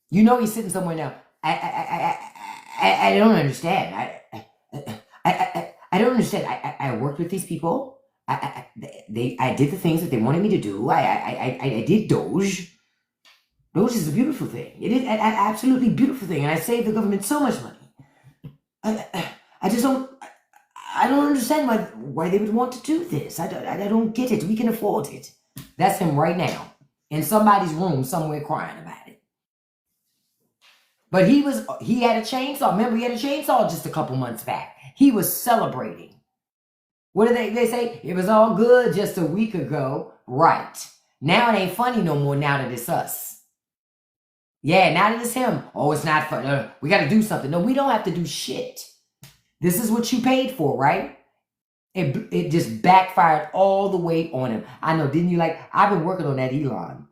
You know he's sitting somewhere now. I don't understand. I don't understand. I worked with these people. I did the things that they wanted me to do. I did Doge. Doge is a beautiful thing. It is an absolutely beautiful thing, and I saved the government so much money. I just don't. I don't understand why they would want to do this. I don't get it. We can afford it. That's him right now in somebody's room somewhere crying about it. But he had a chainsaw. Remember, he had a chainsaw just a couple months back. He was celebrating. What do they say? It was all good just a week ago. Right. Now it ain't funny no more now that it's us. Yeah, now that it's him. Oh, it's not fun. We got to do something. No, we don't have to do shit. This is what you paid for, right? It just backfired all the way on him. I know, didn't you? Like, I've been working on that Elon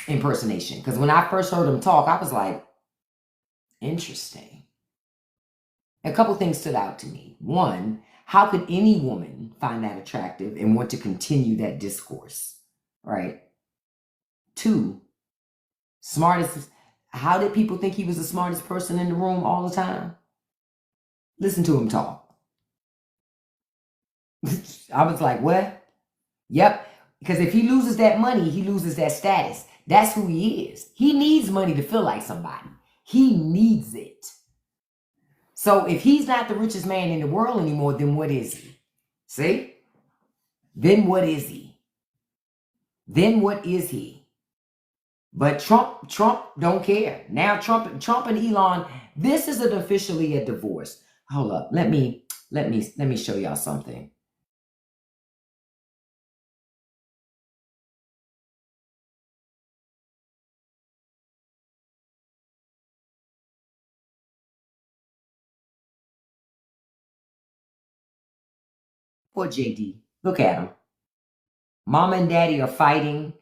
impersonation. Because when I first heard him talk, I was like, interesting. A couple things stood out to me. One, how could any woman find that attractive and want to continue that discourse, right? Two, smartest. How did people think he was the smartest person in the room all the time? Listen to him talk. I was like, what? Yep. Because if he loses that money, he loses that status. That's who he is. He needs money to feel like somebody. He needs it. So if he's not the richest man in the world anymore, then what is he? See? Then what is he? Then what is he? But Trump don't care. Now Trump and Elon, this isn't officially a divorce. Hold up. Let me show y'all something. Poor JD. Look at him. Mama and daddy are fighting.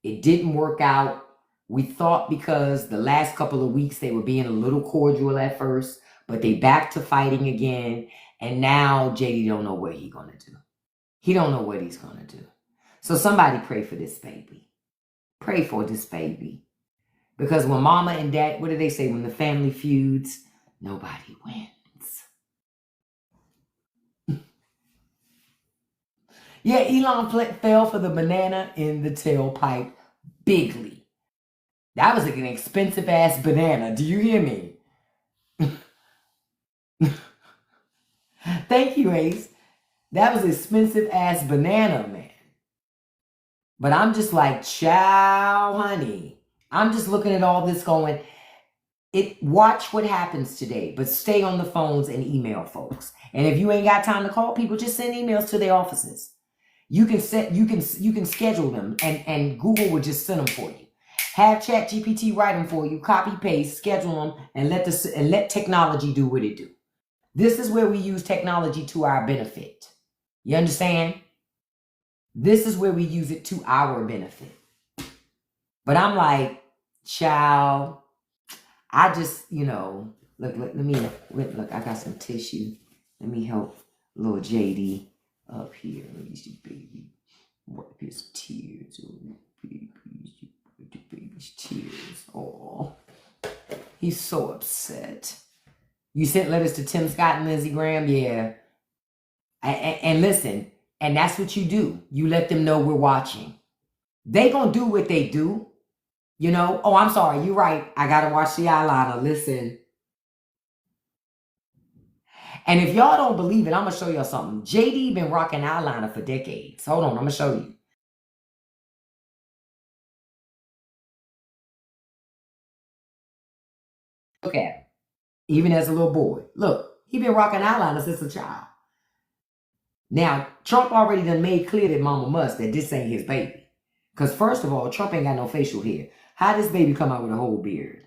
It didn't work out. We thought because the last couple of weeks they were being a little cordial at first, but they back to fighting again. And now JD don't know what he's going to do. He don't know what he's going to do. So somebody pray for this baby. Pray for this baby. Because when mama and dad, what do they say? When the family feuds, nobody wins. Yeah, Elon fell for the banana in the tailpipe bigly. That was like an expensive ass banana. Do you hear me? Thank you, Ace. That was expensive ass banana, man. But I'm just like, chow, honey. I'm just looking at all this going, watch what happens today, but stay on the phones and email folks. And if you ain't got time to call people, just send emails to their offices. You can schedule them and Google will just send them for you. Have ChatGPT write them for you, copy paste, schedule them, and let technology do what it do. This is where we use technology to our benefit. You understand? This is where we use it to our benefit. But I'm like, child, I just, look, let me, look, I got some tissue. Let me help little JD up here. Let me see, baby. Wipe his tears. Oh, baby's tears. Oh, he's so upset. You sent letters to Tim Scott and Lindsey Graham? Yeah. And listen, and that's what you do. You let them know we're watching. They gonna do what they do. Oh, I'm sorry. You're right. I got to watch the eyeliner. Listen. And if y'all don't believe it, I'm going to show y'all something. JD been rocking eyeliner for decades. Hold on. I'm going to show you. Look at him. Even as a little boy. Look, he been rocking eyeliner since a child. Now, Trump already done made clear that Mama Must that this ain't his baby. Because first of all, Trump ain't got no facial hair. How this baby come out with a whole beard?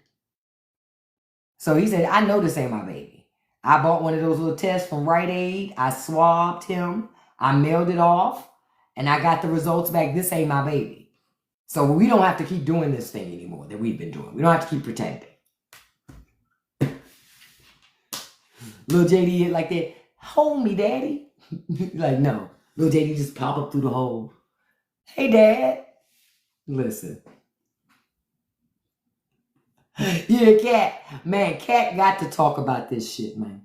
So he said, I know this ain't my baby. I bought one of those little tests from Rite Aid. I swabbed him. I mailed it off. And I got the results back. This ain't my baby. So we don't have to keep doing this thing anymore that we've been doing. We don't have to keep pretending. Little JD like that, hold me, daddy. Like, no. Little JD just pop up through the hole. Hey, Dad. Listen. Yeah, Cat. Man, Cat got to talk about this shit, man.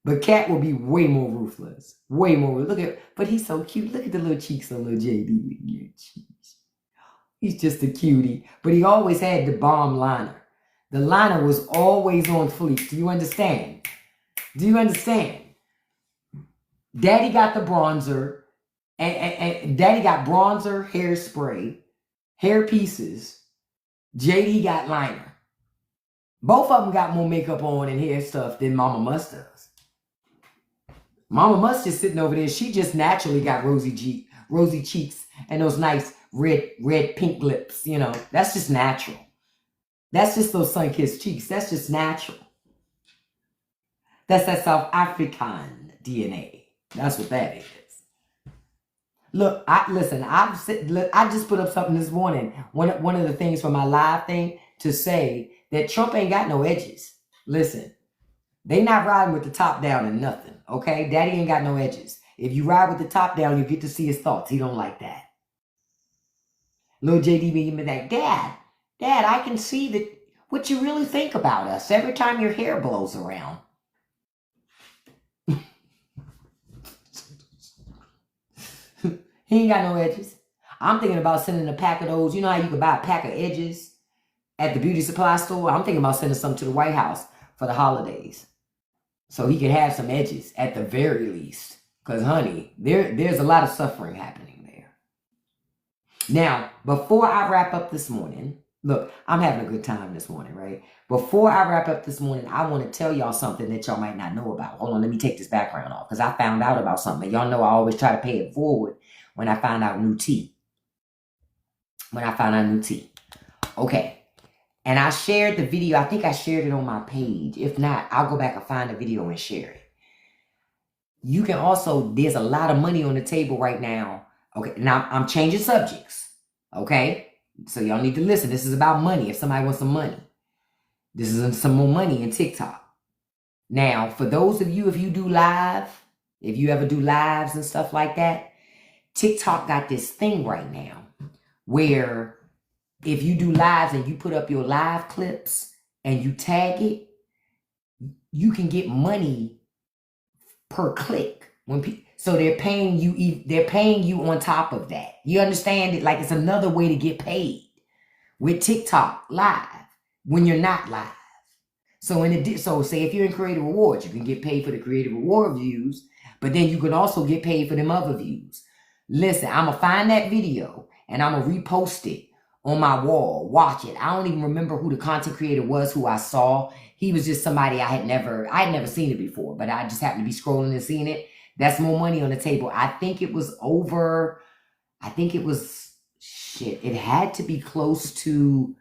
But Cat will be way more ruthless. Way more. Look at, but he's so cute. Look at the little cheeks on little JD. He's just a cutie. But he always had the bomb liner. The liner was always on fleek. Do you understand? Do you understand? Daddy got the bronzer. And Daddy got bronzer, hairspray, hair pieces. JD got liner. Both of them got more makeup on and hair stuff than Mama Must does. Mama Must just sitting over there. She just naturally got rosy cheeks and those nice red pink lips. You know, that's just natural. That's just those sun-kissed cheeks. That's just natural. That's that South African DNA. That's what that is. Look, I just put up something this morning. One of the things for my live thing to say that Trump ain't got no edges. Listen, they not riding with the top down and nothing. Okay, Daddy ain't got no edges. If you ride with the top down, you get to see his thoughts. He don't like that. Little JD be like, Dad, I can see that what you really think about us every time your hair blows around. He ain't got no edges. I'm thinking about sending a pack of those. You know how you can buy a pack of edges at the beauty supply store? I'm thinking about sending some to the White House for the holidays. So he can have some edges at the very least. Because, honey, there's a lot of suffering happening there. Now, before I wrap up this morning, look, I'm having a good time this morning, right? Before I wrap up this morning, I want to tell y'all something that y'all might not know about. Hold on, let me take this background off. Because I found out about something. Y'all know I always try to pay it forward when I find out new tea. Okay. And I shared the video. I think I shared it on my page. If not, I'll go back and find the video and share it. You can also, there's a lot of money on the table right now. Okay, now I'm changing subjects. Okay? So y'all need to listen. This is about money. If somebody wants some money. This is some more money in TikTok. Now, for those of you, if you do live, if you ever do lives and stuff like that, TikTok got this thing right now where if you do lives and you put up your live clips and you tag it, you can get money per click. So they're paying you on top of that. You understand it? Like it's another way to get paid with TikTok live when you're not live. So say if you're in Creative Rewards, you can get paid for the Creative Reward views, but then you can also get paid for them other views. Listen, I'm going to find that video and I'm going to repost it on my wall. Watch it. I don't even remember who the content creator was who I saw. He was just somebody I had never seen it before, but I just happened to be scrolling and seeing it. That's more money on the table. I think it was it had to be close to,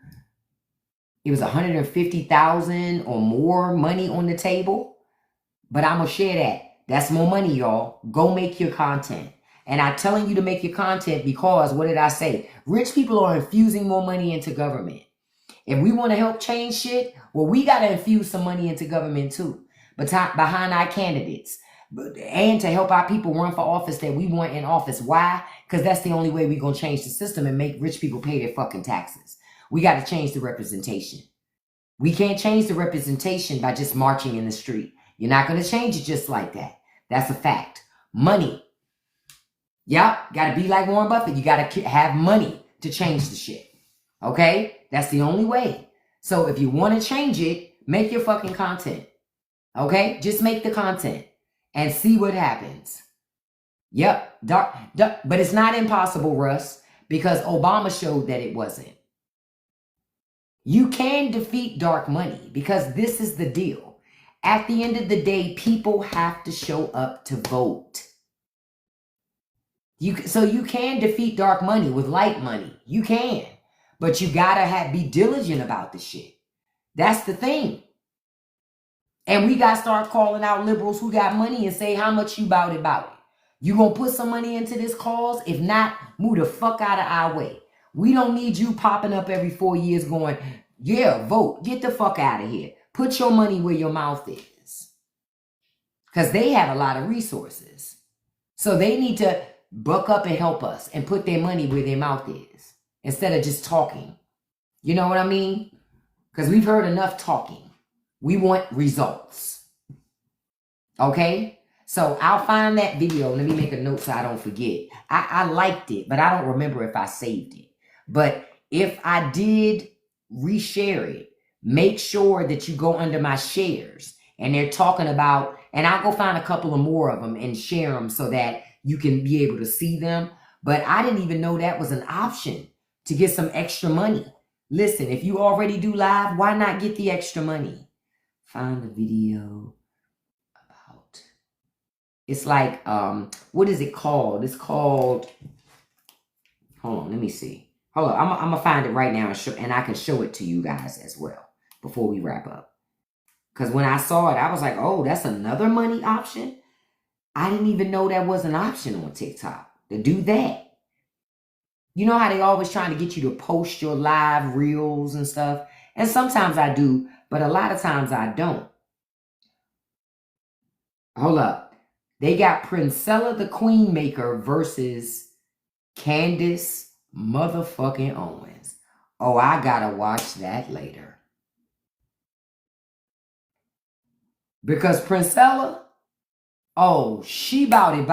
it was 150,000 or more money on the table. But I'm going to share that. That's more money, y'all. Go make your content. And I'm telling you to make your content because, what did I say? Rich people are infusing more money into government. If we want to help change shit, well, we got to infuse some money into government too. But behind our candidates. And to help our people run for office that we want in office. Why? Because that's the only way we're going to change the system and make rich people pay their fucking taxes. We got to change the representation. We can't change the representation by just marching in the street. You're not going to change it just like that. That's a fact. Money. Yep, got to be like Warren Buffett. You got to have money to change the shit. Okay? That's the only way. So if you want to change it, make your fucking content. Okay? Just make the content and see what happens. Yep, dark, but it's not impossible, Russ, because Obama showed that it wasn't. You can defeat dark money because this is the deal. At the end of the day, people have to show up to vote. So you can defeat dark money with light money. You can. But you gotta be diligent about the shit. That's the thing. And we gotta start calling out liberals who got money and say how much you about it. You gonna put some money into this cause? If not, move the fuck out of our way. We don't need you popping up every 4 years going, yeah, vote. Get the fuck out of here. Put your money where your mouth is. Because they have a lot of resources. So they need to buck up and help us and put their money where their mouth is instead of just talking. You know what I mean? Because we've heard enough talking. We want results. Okay? So I'll find that video. Let me make a note so I don't forget. I liked it, but I don't remember if I saved it. But if I did reshare it, make sure that you go under my shares. And they're talking about, and I'll go find a couple of more of them and share them so that you can be able to see them. But I didn't even know that was an option to get some extra money. Listen, if you already do live, why not get the extra money? Find the video about, it's like, what is it called? It's called, hold on, let me see. Hold on, I'm going to find it right now and I can show it to you guys as well before we wrap up. Because when I saw it, I was like, oh, that's another money option? I didn't even know that was an option on TikTok to do that. You know how they always trying to get you to post your live reels and stuff? And sometimes I do, but a lot of times I don't. Hold up. They got Princella the Queen Maker versus Candace motherfucking Owens. Oh, I gotta watch that later. Because Princella, oh, she bout it.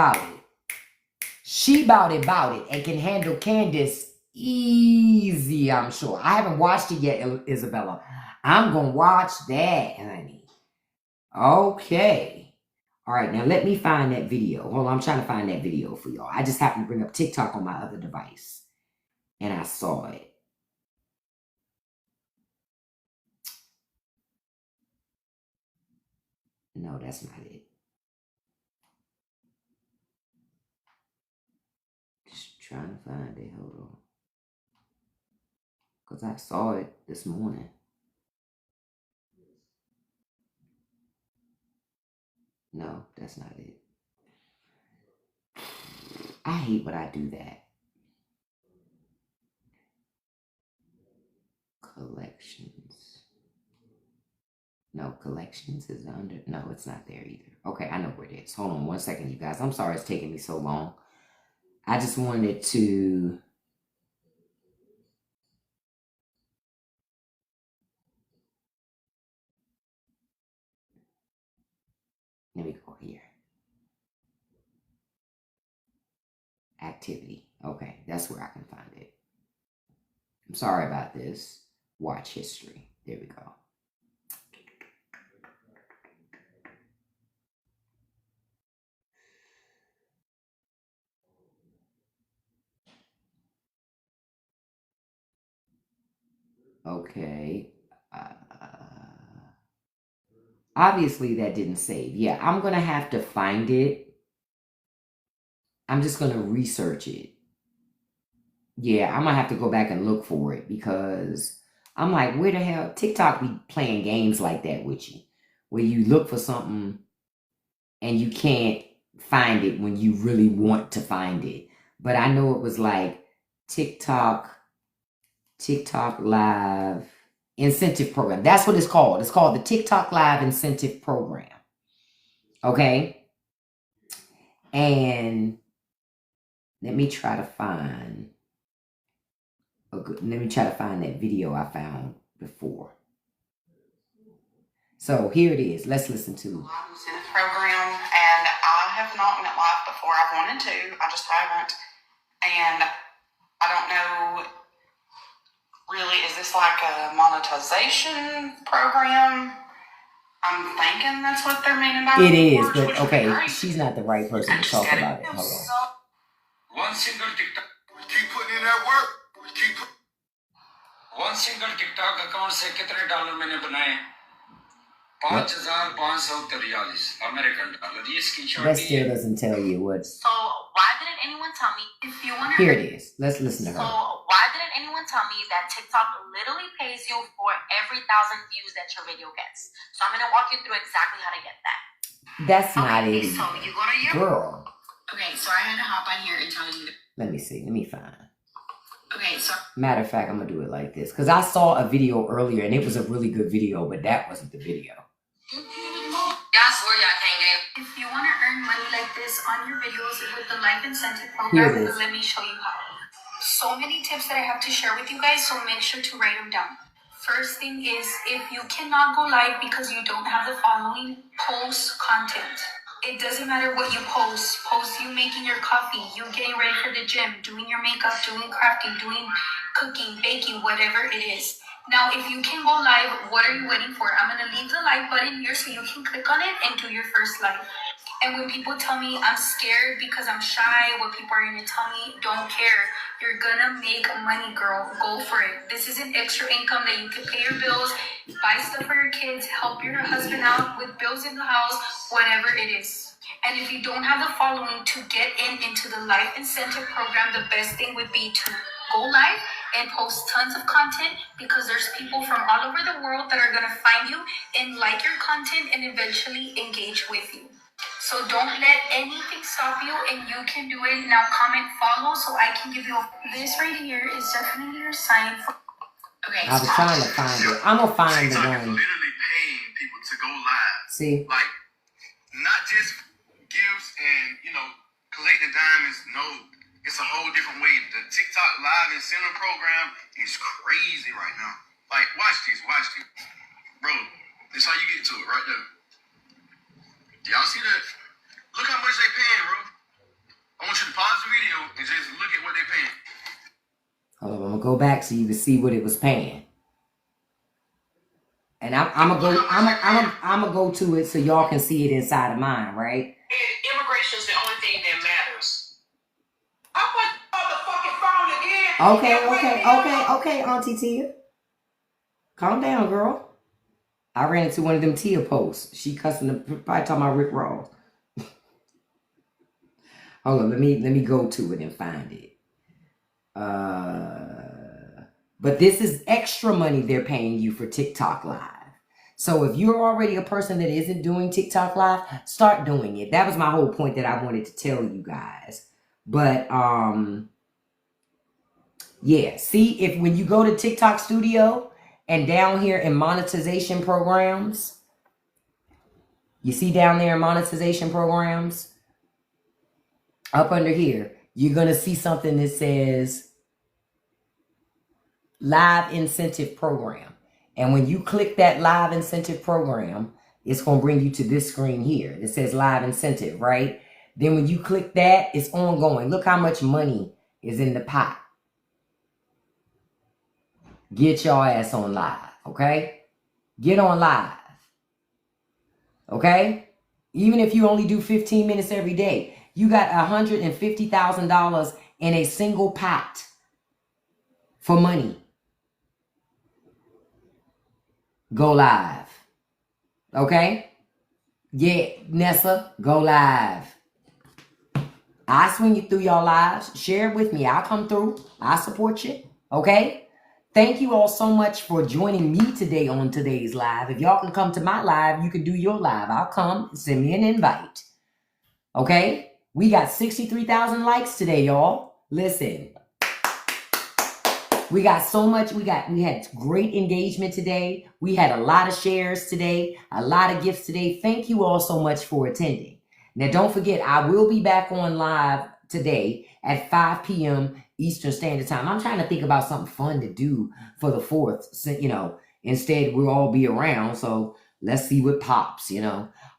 She bout it and can handle Candace easy, I'm sure. I haven't watched it yet, Isabella. I'm going to watch that, honey. Okay. All right, now let me find that video. Hold on, I'm trying to find that video for y'all. I just happened to bring up TikTok on my other device. And I saw it. No, that's not it. Just trying to find it. Hold on. Because I saw it this morning. No, that's not it. I hate when I do that. Collections. No, collections is under. No, it's not there either. Okay, I know where it is. Hold on 1 second, you guys. I'm sorry it's taking me so long. I just wanted to. Let me go here. Activity. Okay, that's where I can find it. I'm sorry about this. Watch history. There we go. Okay. Obviously, that didn't save. Yeah, I'm going to have to find it. I'm just going to research it. Yeah, I'm going to have to go back and look for it because I'm like, where the hell? TikTok be playing games like that with you, where you look for something and you can't find it when you really want to find it. But I know it was like TikTok Live Incentive Program. That's what it's called. It's called the TikTok Live Incentive Program. Okay? And let me try to find that video I found before. So here it is. Let's listen to Live Incentive Program, and I have not met live before. I've wanted to, I just haven't. And I don't know, really, is this like a monetization program? I'm thinking that's what they're meaning by it is, but okay, she's not the right person to talk about it. Hold on. One single TikTok. We keep putting in that work. One single TikTok account से कितने dollar मैंने बनाए? 5,543 American dollar. ये screenshot. That still doesn't tell you what. So why didn't anyone tell me? If you want Here it is. Let's listen to her. So why didn't anyone tell me that TikTok literally pays you for every 1,000 views that your video gets? So I'm gonna walk you through exactly how to get that. That's not it. So you go to your Girl. Okay, so I had to hop on here and tell you. Let me see. Let me find. Okay, so Matter of fact, I'm gonna do it like this because I saw a video earlier and it was a really good video, but that wasn't the video. y'all swear y'all can't get. If you want to earn money like this on your videos with the life incentive Here program, it is. let me show you how. So many tips that I have to share with you guys, so make sure to write them down. First thing is, if you cannot go live because you don't have the following, post content. It doesn't matter what you post. Post you making your coffee, you getting ready for the gym, doing your makeup, doing crafting, doing cooking, baking, whatever it is. Now, if you can go live, what are you waiting for? I'm going to leave the live button here so you can click on it and do your first live. And when people tell me I'm scared because I'm shy, what people are going to tell me, don't care. You're going to make money, girl. Go for it. This is an extra income that you can pay your bills, buy stuff for your kids, help your husband out with bills in the house, whatever it is. And if you don't have the following to get into the life incentive program, the best thing would be to go live and post tons of content, because there's people from all over the world that are going to find you and like your content and eventually engage with you. So don't let anything stop you, and you can do it. Now comment follow so I can give you this right here is definitely your sign for. Okay. I was trying to find it. I'm gonna find the TikTok is one. literally paying people to go live. See? Like, not just gifts and, collecting diamonds. No, it's a whole different way. The TikTok live incentive program is crazy right now. Like, watch this. Bro, this how you get to it right there. Y'all see that? Look how much they paying, bro. I want you to pause the video and just look at what they paying. Hold on, I'm gonna go back so you can see what it was paying. And I'm gonna go to it so y'all can see it inside of mine, right? Immigration is the only thing that matters. I put the motherfucking phone again. Okay, Auntie Tia. Calm down, girl. I ran into one of them Tia posts. She cussing, probably talking about Rick Ross. Hold on, let me go to it and find it. But this is extra money they're paying you for TikTok Live. So if you're already a person that isn't doing TikTok Live, start doing it. That was my whole point that I wanted to tell you guys. But yeah, see, if when you go to TikTok Studio and down here in monetization programs, you see down there in monetization programs, up under here, you're going to see something that says Live Incentive Program. And when you click that Live Incentive Program, it's going to bring you to this screen here. It says Live Incentive, right? Then when you click that, it's ongoing. Look how much money is in the pot. Get your ass on live, okay? Get on live, okay? Even if you only do 15 minutes every day, you got $150,000 in a single pot for money. Go live, okay? Yeah, Nessa, go live. I swing you through your lives. Share it with me. I'll come through. I'll support you, okay? Thank you all so much for joining me today on today's live. If y'all can come to my live, you can do your live. I'll come. Send me an invite. Okay? We got 63,000 likes today, y'all. Listen. We got so much. We had great engagement today. We had a lot of shares today. A lot of gifts today. Thank you all so much for attending. Now, don't forget, I will be back on live today at 5 p.m. Eastern Standard Time. I'm trying to think about something fun to do for the 4th. Instead we'll all be around. So let's see what pops,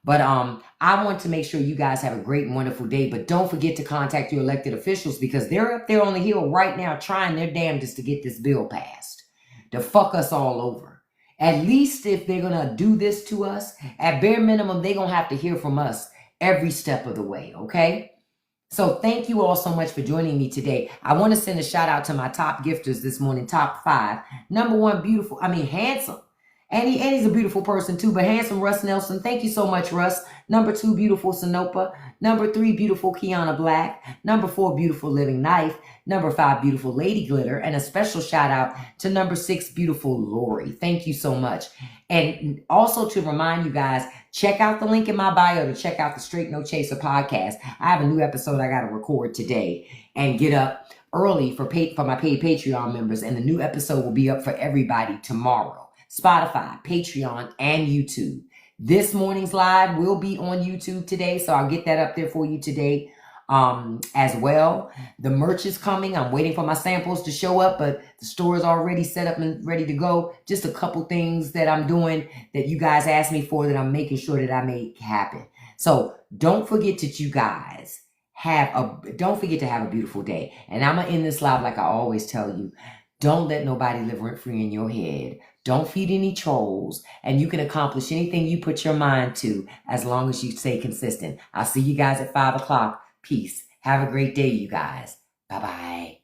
But I want to make sure you guys have a great and wonderful day. But don't forget to contact your elected officials, because they're up there on the Hill right now trying their damnedest to get this bill passed. To fuck us all over. At least if they're going to do this to us, at bare minimum, they're going to have to hear from us every step of the way, okay? So thank you all so much for joining me today. I want to send a shout out to my top gifters this morning, top 5. Number 1, handsome And he's a beautiful person too. But handsome Russ Nelson, thank you so much, Russ. Number 2, beautiful Sinopa. Number 3, beautiful Kiana Black. Number 4, beautiful Living Knife. Number 5, beautiful Lady Glitter. And a special shout out to number 6, beautiful Lori. Thank you so much. And also to remind you guys, check out the link in my bio to check out the Straight No Chaser podcast. I have a new episode I got to record today and get up early for my paid Patreon members. And the new episode will be up for everybody tomorrow. Spotify, Patreon, and YouTube. This morning's live will be on YouTube today, so I'll get that up there for you today as well. The merch is coming. I'm waiting for my samples to show up, but the store is already set up and ready to go. Just a couple things that I'm doing that you guys asked me for that I'm making sure that I make happen. So don't forget that you guys don't forget to have a beautiful day. And I'm going to end this live like I always tell you. Don't let nobody live rent-free in your head. Don't feed any trolls. And you can accomplish anything you put your mind to as long as you stay consistent. I'll see you guys at 5 o'clock. Peace. Have a great day, you guys. Bye-bye.